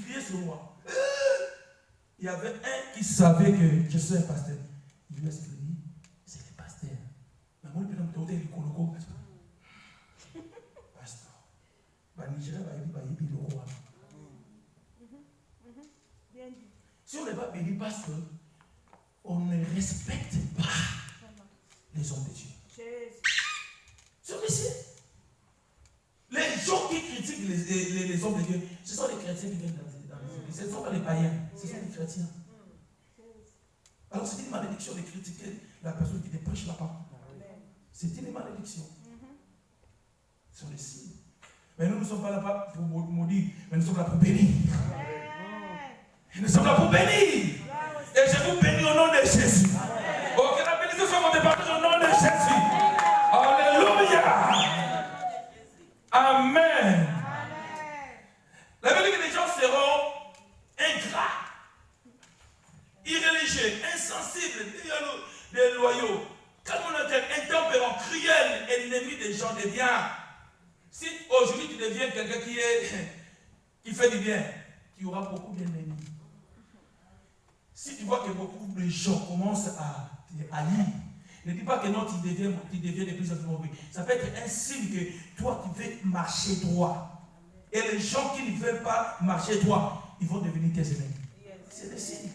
E: criaient sur moi. Il y avait un qui savait que je suis un pasteur. Il lui a dit, c'est le pasteur. Mais moi, je me suis dit, pasteur. Si on n'est pas béni parce qu'on ne respecte pas les hommes de Dieu. C'est aussi. Les gens qui critiquent les hommes de Dieu, ce sont les chrétiens qui viennent dans les églises. Ce ne sont pas les païens, ce sont les chrétiens. Alors c'est une malédiction de critiquer la personne qui te prêche la parole. C'est une malédiction. Ce sont les signes. Mais nous ne sommes pas là pour maudire, mais nous sommes là pour bénir. Nous sommes là pour bénir. Et je vous bénis au nom de Jésus. Oh, que la bénédiction soit montée partout au nom de Jésus. Alléluia. Amen. La Bible dit que les gens seront ingrats, irréligieux, insensibles, déloyaux, calomniateurs, intempérants, cruels, ennemis des gens de bien. Si aujourd'hui tu deviens quelqu'un qui fait du bien, tu auras beaucoup d'ennemis. Si tu vois que beaucoup de gens commencent à lire, ne dis pas que non, tu deviens de plus en plus mauvais. Ça peut être un signe que toi, tu veux marcher droit. Et les gens qui ne veulent pas marcher droit, ils vont devenir tes ennemis. C'est le signe.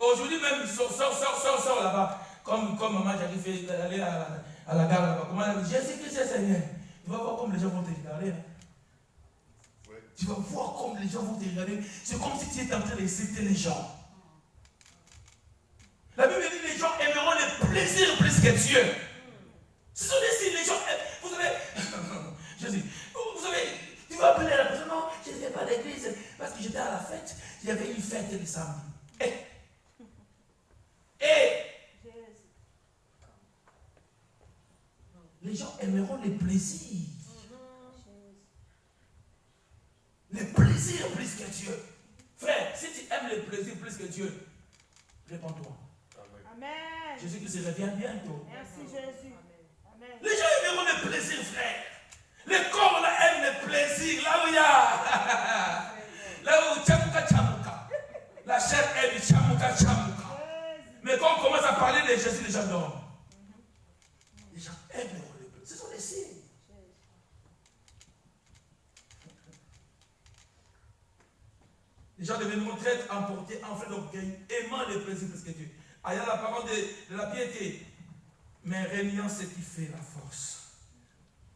E: Aujourd'hui même, sors là-bas. Comme maman, j'arrive à aller à la gare là-bas. Comment elle dit, Jésus-Christ est Seigneur. Tu vas voir comme les gens vont te regarder. Tu vas voir comme les gens vont te regarder. C'est comme si tu étais en train d'insulter les gens. La Bible dit que les gens aimeront le plaisir plus que Dieu. Ce sont des signes, les gens. Vous savez, Jésus, vous savez, tu vas appeler la personne, non, je ne viens pas à l'église parce que j'étais à la fête. Il y avait une fête le samedi. plaisir. Le plaisir plus que Dieu. Frère, si tu aimes le plaisir plus que Dieu, réponds-toi.
F: Amen.
E: Jésus-Christ revient bientôt.
F: Merci Jésus. Amen.
E: Les gens aimeront le plaisir, frère. Le corps là aime le plaisir. Là où il y a. Là où tchamuka tchamuka. La chair aime tchamuka tchamuka. Mais quand on commence à parler de Jésus, les gens dorment. Les gens aiment le plaisir. Ce sont des signes. Les gens deviendront très emportés, enflés d'orgueil, aimant le plaisir plus que Dieu. Ayant la parole de la piété, mais régnant ce qui fait la force.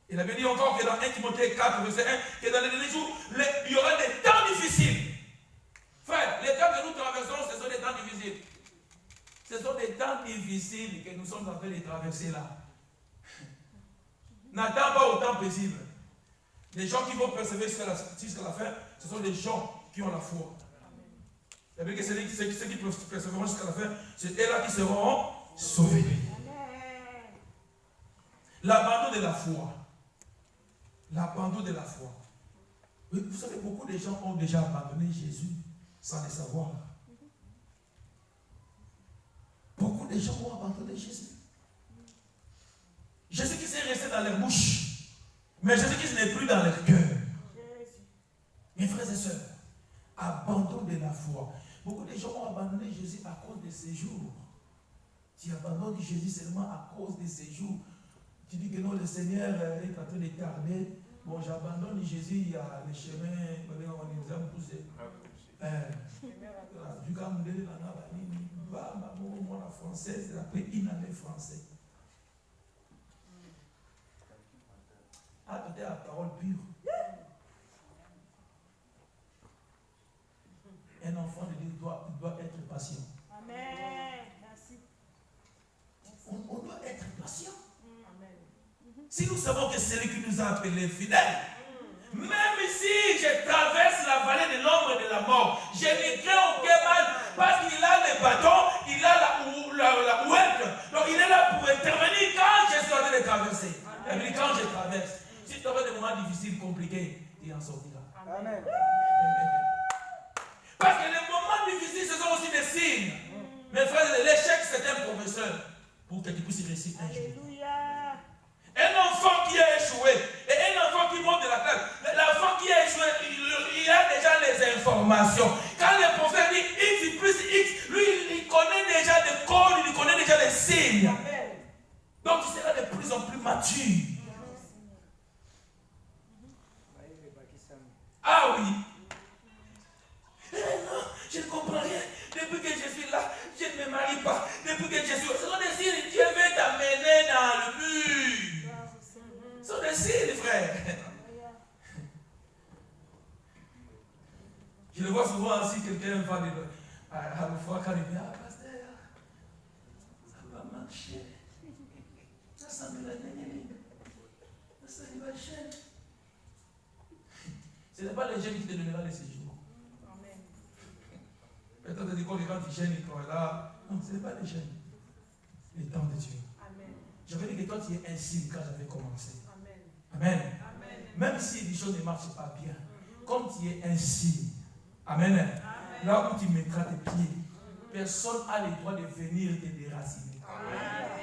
E: Il avait dit encore que dans 1 Timothée 4, verset 1, que dans les derniers jours, il y aura des temps difficiles. Frère, les temps que nous traversons, ce sont des temps difficiles. Ce sont des temps difficiles que nous sommes en train de traverser là. N'attends pas au temps paisible. Les gens qui vont persévérer jusqu'à la fin, ce sont les gens qui ont la foi. Il y a que ceux qui persévéreront jusqu'à la fin, c'est eux-là qui seront sauvés. L'abandon de la foi. L'abandon de la foi. Vous savez, beaucoup de gens ont déjà abandonné Jésus sans le savoir. Beaucoup de gens ont abandonné Jésus. Jésus-Christ est resté dans leur bouche, mais Jésus-Christ n'est plus dans leur cœur. Mes frères et sœurs, abandon de la foi. Beaucoup de gens ont abandonné Jésus à cause de ces jours. Tu abandonnes Jésus seulement à cause de ces jours. Tu dis que non, le Seigneur est en train de tarder. Bon, j'abandonne Jésus, il y a le chemin, du Gamdele, la française, c'est appelé inanné français. Ah, tu es la parole pure. Un enfant de Dieu doit être patient.
F: Amen. Merci.
E: On doit être patient. Si nous savons que c'est lui qui nous a appelés fidèles, même si je traverse la vallée de l'ombre de la mort, je ne crains aucun mal parce qu'il a le bâton, il a la houette. Donc il est là pour intervenir quand je suis en train de traverser. Et puis quand je traverse, si tu as des moments difficiles, compliqués, tu en sortiras.
B: Amen.
E: Parce que les moments difficiles, ce sont aussi des signes. Mes frères, l'échec, c'est un professeur pour que tu puisses réussir un jour.
F: Alléluia.
E: Un enfant qui a échoué et un enfant qui monte de la classe, l'enfant qui a échoué, il a déjà les informations. Quand le prophète dit X plus X, lui, il connaît déjà les codes, il connaît déjà les signes. Donc, il sera de plus en plus mature. Ah oui. Non, je ne comprends rien. Depuis que je suis là, je ne me marie pas. Depuis que je suis là, ce sont des signes. Dieu veut t'amener dans le mur. Ce sont des signes, frère. Je le vois souvent si quelqu'un va à la fois quand il vient, pasteur, ça va marcher. Ça semble la dernière ligne. Ça va changer. Ce n'est pas les jeunes qui te donneront les séjours. Peut-être que quand tu gênes, ils sont là. Non, ce n'est pas les jeunes. Le temps de Dieu. J'avais dit que toi, tu es un signe quand j'avais commencé. Amen. Même si les choses ne marchent pas bien, comme tu es un signe. Amen. Là où tu mettras tes pieds, personne n'a le droit de venir te déraciner.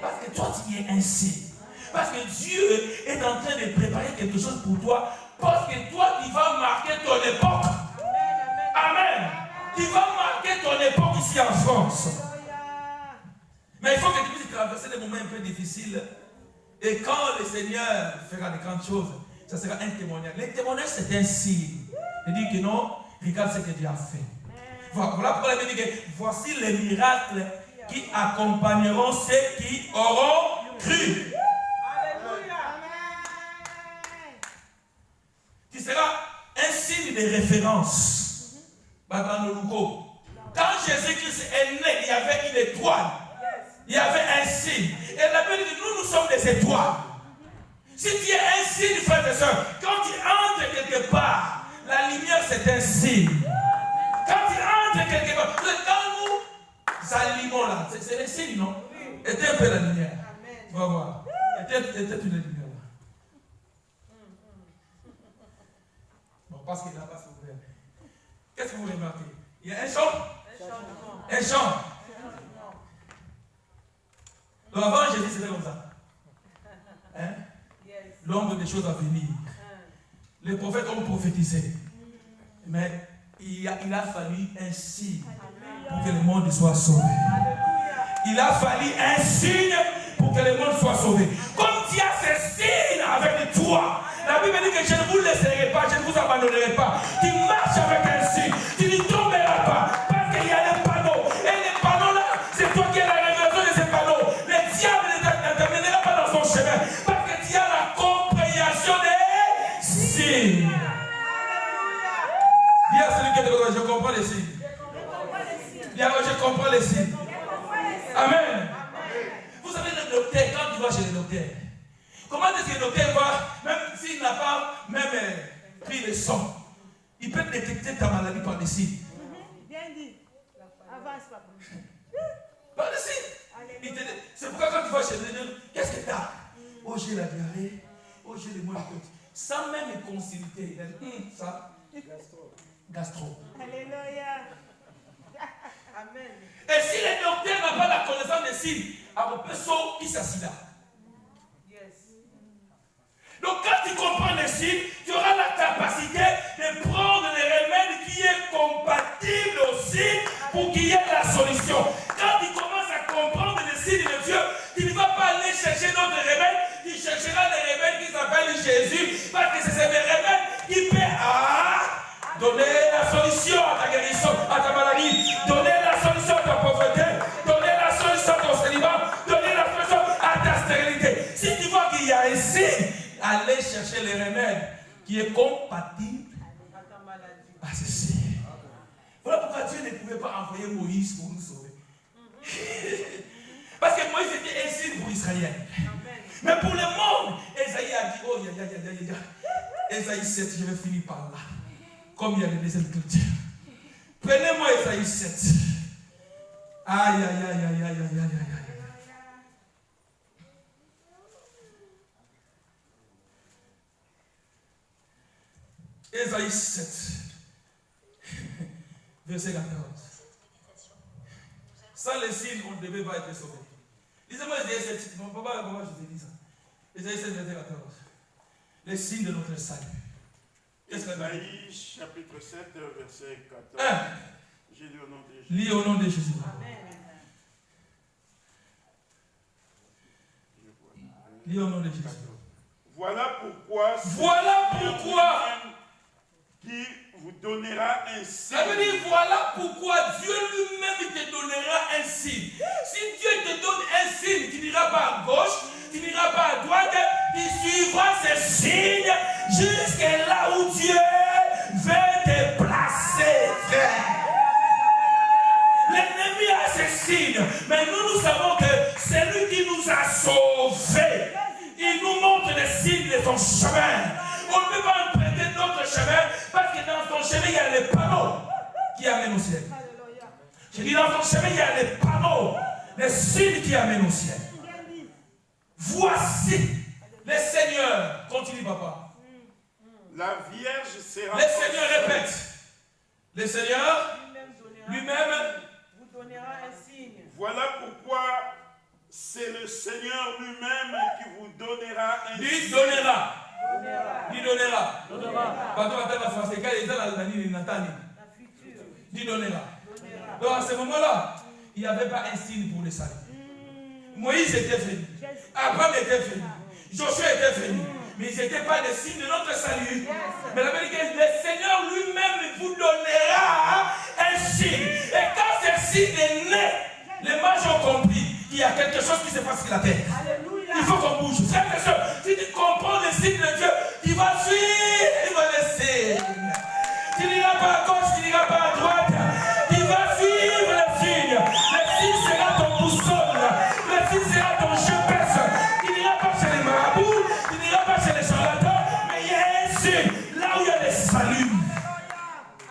E: Parce que toi, tu es un signe. Parce que Dieu est en train de préparer quelque chose pour toi. Parce que toi, tu vas marquer ton époque. Amen. Tu vas marquer ton époque ici en France. Mais il faut que tu puisses traverser des moments un peu difficiles. Et quand le Seigneur fera de grandes choses, ça sera un témoignage. Le témoignage, c'est un signe. Il dit que non, regarde ce que Dieu a fait. Voilà pourquoi il dit que voici les miracles qui accompagneront ceux qui auront cru. Tu seras un signe de référence. Quand Jésus-Christ est né, il y avait une étoile. Il y avait un signe. Et la Bible dit que nous sommes des étoiles. Si tu es un signe, frère et soeur, quand tu entres quelque part, la lumière c'est un signe. Quand tu entres quelque part, quand nous allumons là, c'est le signe, non? Éteins un peu la lumière. Tu vas voir. Éteins une lumière là. parce qu'il n'a pas ouvert. Qu'est-ce que vous remarquez? Il y a un champ? Un champ. Donc avant Jésus, c'était comme ça. Hein? L'ombre des choses à venir. Les prophètes ont prophétisé. Mais il a fallu un signe pour que le monde soit sauvé. Il a fallu un signe pour que le monde soit sauvé. Comme tu as ces signes avec toi, la Bible dit que je ne vous laisserai pas, je ne vous abandonnerai pas. Tu marches avec un signe, tu ne tomberas pas, parce qu'il y a les panneaux. Et les panneaux là, c'est toi qui as la révélation de ces panneaux. Le diable ne t'amènera pas dans son chemin, parce que tu as la compréhension des signes. Dis à celui qui est de l'autre, je comprends les signes. Dis à je comprends les signes. Amen. Vous savez, le docteur, quand tu vas chez le docteur, comment est-ce que le docteur va, même s'il n'a pas même pris le sang, il peut détecter ta maladie par des signes.
F: Bien dit. Avance, papa.
E: Par des signes. C'est pourquoi quand tu vas chez le docteur, qu'est-ce que tu as? Oh, j'ai la diarrhée. Oh, j'ai les mots de côte. Sans même me consulter. Il dit, ça. Gastro.
F: Alléluia. Amen.
E: Et si le docteur n'a pas la connaissance des signes, à mon perso, il s'assied là. Donc quand tu comprends les signes, tu auras la capacité de prendre les remèdes qui est compatible aux signes pour qu'il y ait la solution. Quand tu commences à comprendre les signes de Dieu, tu ne vas pas aller chercher d'autres remèdes, tu chercheras les remèdes qui s'appellent Jésus, parce que c'est ces remèdes qui peuvent donner la solution à ta guérison, à ta maladie, donner la solution à ta pauvreté, donner la solution à ton célibat, donner la solution à ta stérilité. Si tu vois qu'il y a un signe, allez chercher les remèdes qui est compatible à ceci. Voilà pourquoi Dieu ne pouvait pas envoyer Moïse pour nous sauver. Parce que Moïse était un signe pour Israël. Mais pour le monde, Esaïe a dit, oh, Esaïe 7, je vais finir par là. Comme il y a les Écritures. Prenez-moi Esaïe 7. Aïe, aïe, aïe, aïe, aïe, aïe, aïe, aïe. Esaïe 7, verset 14. Sans les signes, on ne devait pas être sauvé. Lisez-moi Esaïe 7, mon papa, je te dis ça. Esaïe 7, verset 14. Les signes de notre salut.
D: Esaïe chapitre 7, verset 14. J'ai lu au nom de Jésus.
E: Lis au nom de Jésus. Lis au nom de Jésus.
D: Voilà pourquoi qui vous donnera un signe.
E: Ça veut dire voilà pourquoi Dieu lui-même te donnera un signe. Si Dieu te donne un signe, tu n'iras pas à gauche, tu n'iras pas à droite, tu suivras ces signes jusqu'à là où Dieu veut te placer, frère. L'ennemi a ces signes, mais nous savons que c'est lui qui nous a sauvés. Il nous montre les signes de son chemin. On ne peut pas emprunter notre chemin parce que dans son chemin, il y a les panneaux qui amènent au ciel. Je dis dans son chemin, il y a les panneaux, les signes qui amènent au ciel. Voici les seigneurs. Continue, papa.
D: La Vierge sera.
E: Les seigneurs répètent. Le Seigneur lui-même
F: vous donnera un signe.
D: Voilà pourquoi c'est le Seigneur lui-même qui vous donnera un signe.
E: lui donnera. Lui donnera. Français, quand il est dans la future. Lui donnera. Donc à ce moment-là, il n'y avait pas un signe pour le salut. Moïse était venu. Abraham était venu. Josué était venu. Mais ils n'étaient pas des signes de notre salut. Mais la vérité, le Seigneur lui-même vous donnera un signe. Et quand ce signe est né, les mages ont compris qu'il y a quelque chose qui se passe sur la terre. Il faut qu'on bouge. Frère et soeur, si tu comprends les signes de Dieu, tu vas suivre les signes. Tu n'iras pas à gauche, tu n'iras pas à droite. Tu vas suivre les signes. Le signe sera ton boussole. Le signe sera ton GPS. Tu n'iras pas chez les marabouts, tu n'iras pas chez les charlatans, mais il y a un signe. Là où il y a les saluts,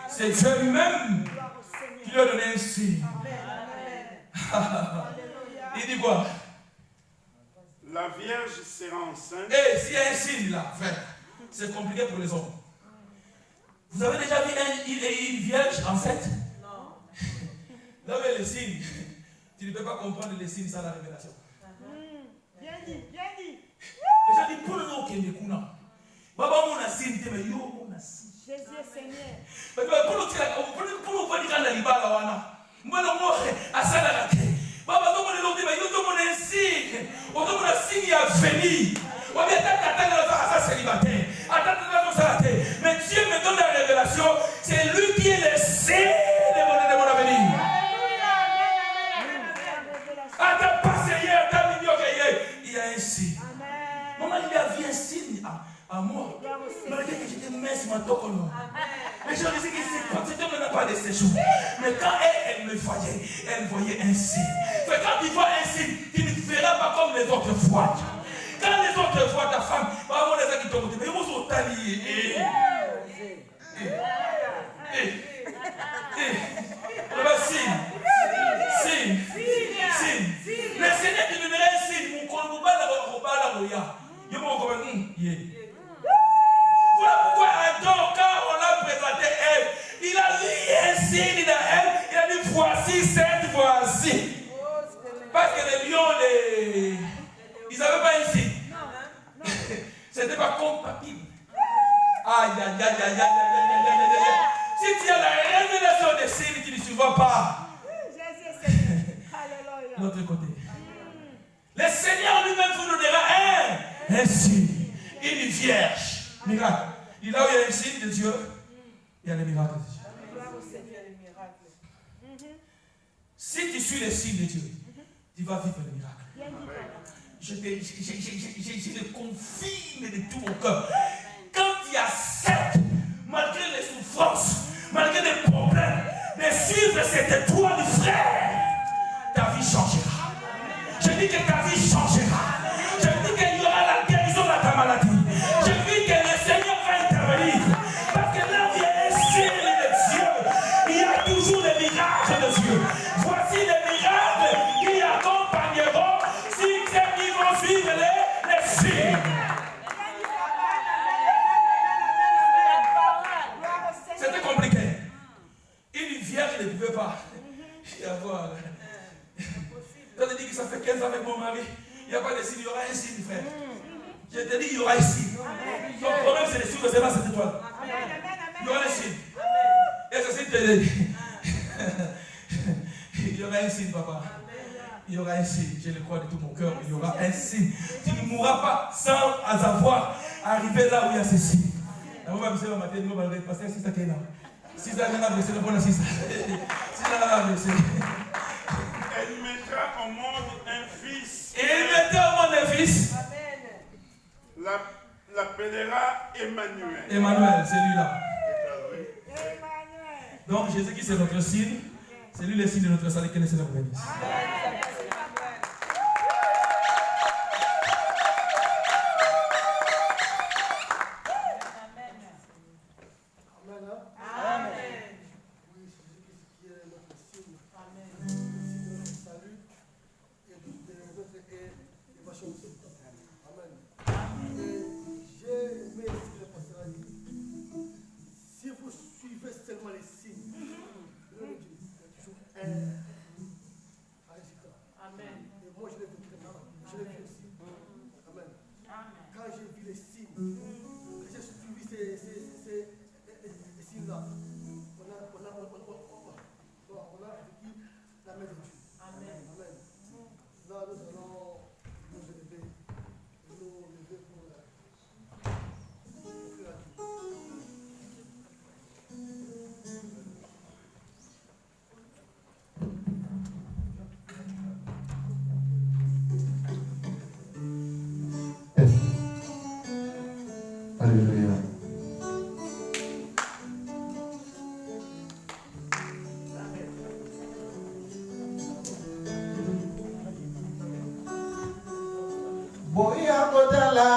E: c'est Dieu lui-même qui lui a donné un signe. Il dit quoi?
D: La Vierge sera enceinte.
E: Et s'il y a un signe là, frère, c'est compliqué pour les hommes. Vous avez déjà vu une vierge enceinte? Non. Là où il y a les signes, tu ne peux pas comprendre les signes sans la révélation.
F: Bien dit, bien dit.
E: Les gens disent, pour le nom qui est Nekuna. Baba, mon signe, mais yo, mon signe.
F: Jésus est Seigneur.
E: Pour le voir dire la libala wana. Moi non moi asala la terre. Baba donc on est mais yo donc on est signe. On donc on a signe à venir. On vient d'attendre la célibataire. Attendre la terre. Mais Dieu me donne la révélation, c'est lui qui est le signe de mon avenir. Attends pas hier, attends mignon il y a un signe. Maman il a vu un signe à moi. Malgré que j'étais mince, ma tocono. Les gens disaient que cet homme n'a pas de séjour. Mais quand elle me voyait, elle voyait un signe. Quand tu vois un signe, tu ne feras pas comme les autres fois. Quand les autres voient ta femme, maman les a qui t'ont dit, mais ils sont alliés. Signe. Le Seigneur te donnerait un signe. Mon corps, voilà pourquoi Adam, quand on l'a présenté elle, il a mis un signe dans elle, il a dit voici cette voici. Parce que les lions, ils n'avaient pas un signe. C'était pas compatible. Aïe. Si tu as la révélation des signes, tu ne suivras pas. L'autre côté. Le Seigneur lui-même vous donnera un signe, une vierge. Miracle. Il là où il y a un signe de Dieu, il y a le miracle de Dieu. Si tu suis les signes de Dieu, tu vas vivre le miracle. Je le confirme de tout mon cœur. Quand tu acceptes, malgré les souffrances, malgré les problèmes, de suivre cette étoile du frère, ta vie changera. Je dis que ta vie changera. Je dis qu'il y aura la guérison de ta maladie. Je dis que le Seigneur va intervenir. Parce que là où il y a un signe de Dieu, il y a toujours des miracles de Dieu. Voici les miracles qui accompagneront ceux qui vont suivre les signes. C'était compliqué. Une vierge ne pouvait pas y avoir. Quand tu dis que ça fait 15 ans avec mon mari, il n'y a pas de signe, il y aura un signe, frère. Je te dis, il y aura un signe. Ton problème, c'est de suivre seulement cette étoile. Il y aura un signe. Et ce signe te dit. Il y aura un signe, papa. Il y aura un signe. Je le crois de tout mon cœur. Il y aura un signe. Tu ne mourras pas sans avoir arrivé là où il y a ce signe. La maman me matin, nous allons passer à 6 à 15 ans. 6 à 15 ans, c'est le bon à 6 à 6 à
D: Elle mettra au monde un fils.
E: Et il mettra au monde un fils.
D: L'appellera Emmanuel.
E: Emmanuel, c'est lui-là. Donc Jésus qui c'est notre signe, c'est lui le signe de notre salut, que le Seigneur vous bénisse.
B: Alléluia. Boya kodala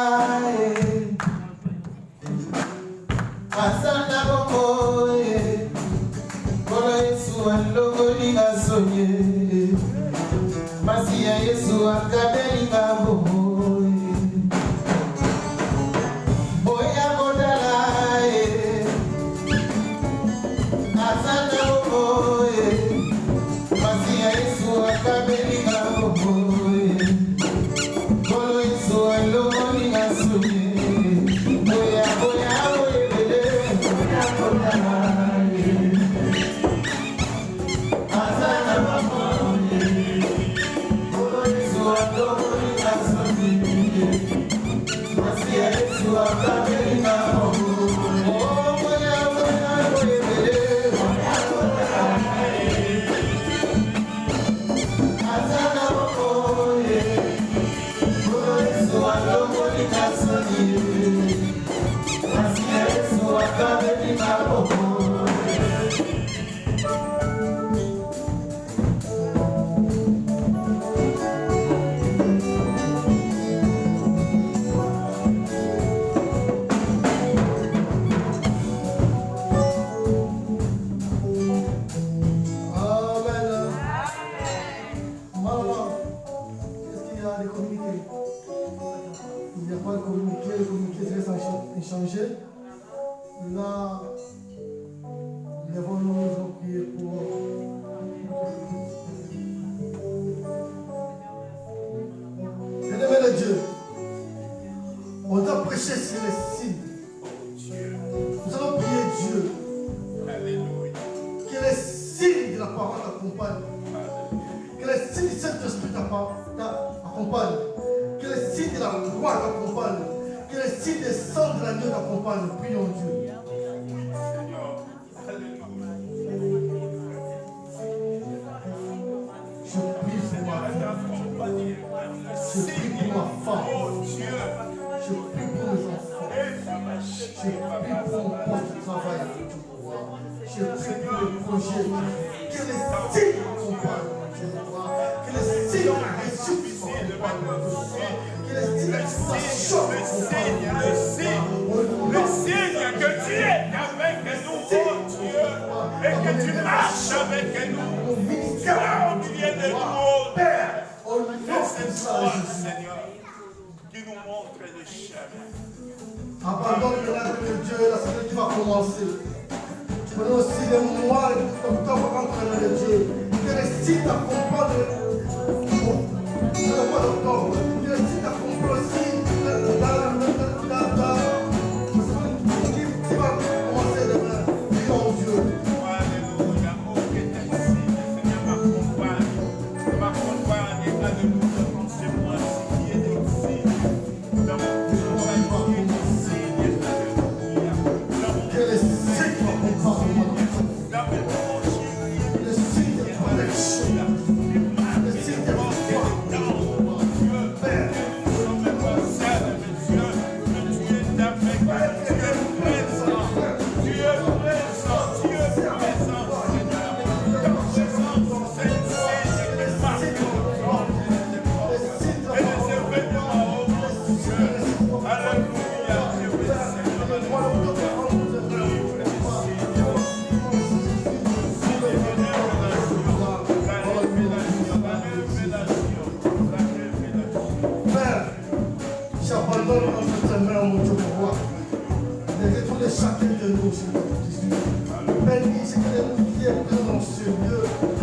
B: asana boko kola Yesu alogoli gasonye Masia Yesu akabeli babo Boya kodala
A: Là, lèvons-nous, nous allons prier pour bien-aimé de Dieu. On doit prêcher sur les signes. Nous allons prier Dieu. Que les signes de la parole t'accompagnent. Que les signes du Saint-Esprit t'accompagnent. Que les signes de la croix t'accompagnent. Que les signes des sangs de l'agneau t'accompagnent. Prions Dieu. Je prie pour ma vie. Je prie pour ma femme. Je prie pour mes enfants. Je prie pour mon poste de travail. Je prie pour les projets. Que les signes m'accompagnent. Que les signes de la résurrection m'accompagnent. Que les signes de l'extension m'accompagnent.
D: Le signe que tu es avec nous, oh Dieu, et que tu marches avec nous. Car tu viens de nous, oh Père. C'est toi, Seigneur, qui nous montre le chemin.
A: Abandonne le rêve de Dieu, la semaine qui va commencer. Prenons aussi les mois d'octobre entre de Dieu. Que les signes t'accompagnent le mois d'octobre. Que les signes t'accompagnent aussi qui va commencer demain. Prions Dieu.
D: Alléluia. Oh, que tes signes, Seigneur, m'accompagne à de nous dans ce mois-ci. Qui est des signes dans mon travail, qui est des signes, alléluia.
A: Que les signes m'accompagnent.
D: Dans mes projets,
A: Les signes de protection. Les signes de foi. Père.
D: nous sommes responsables, mais Dieu, que tu es avec nous. Tu es présent. Tu es présent. Tu es présent, Seigneur. Ta présence, c'est une signe qui marque et les événements, oh mon Dieu. Alléluia. Je veux Seigneur, alléluia.
A: Père, j'abandonne entre tes mains, mon Dieu, pour voir. Les étoiles de chacun de nous, Seigneur Jésus. Bénis ce que nous qui est présent dans ce lieu.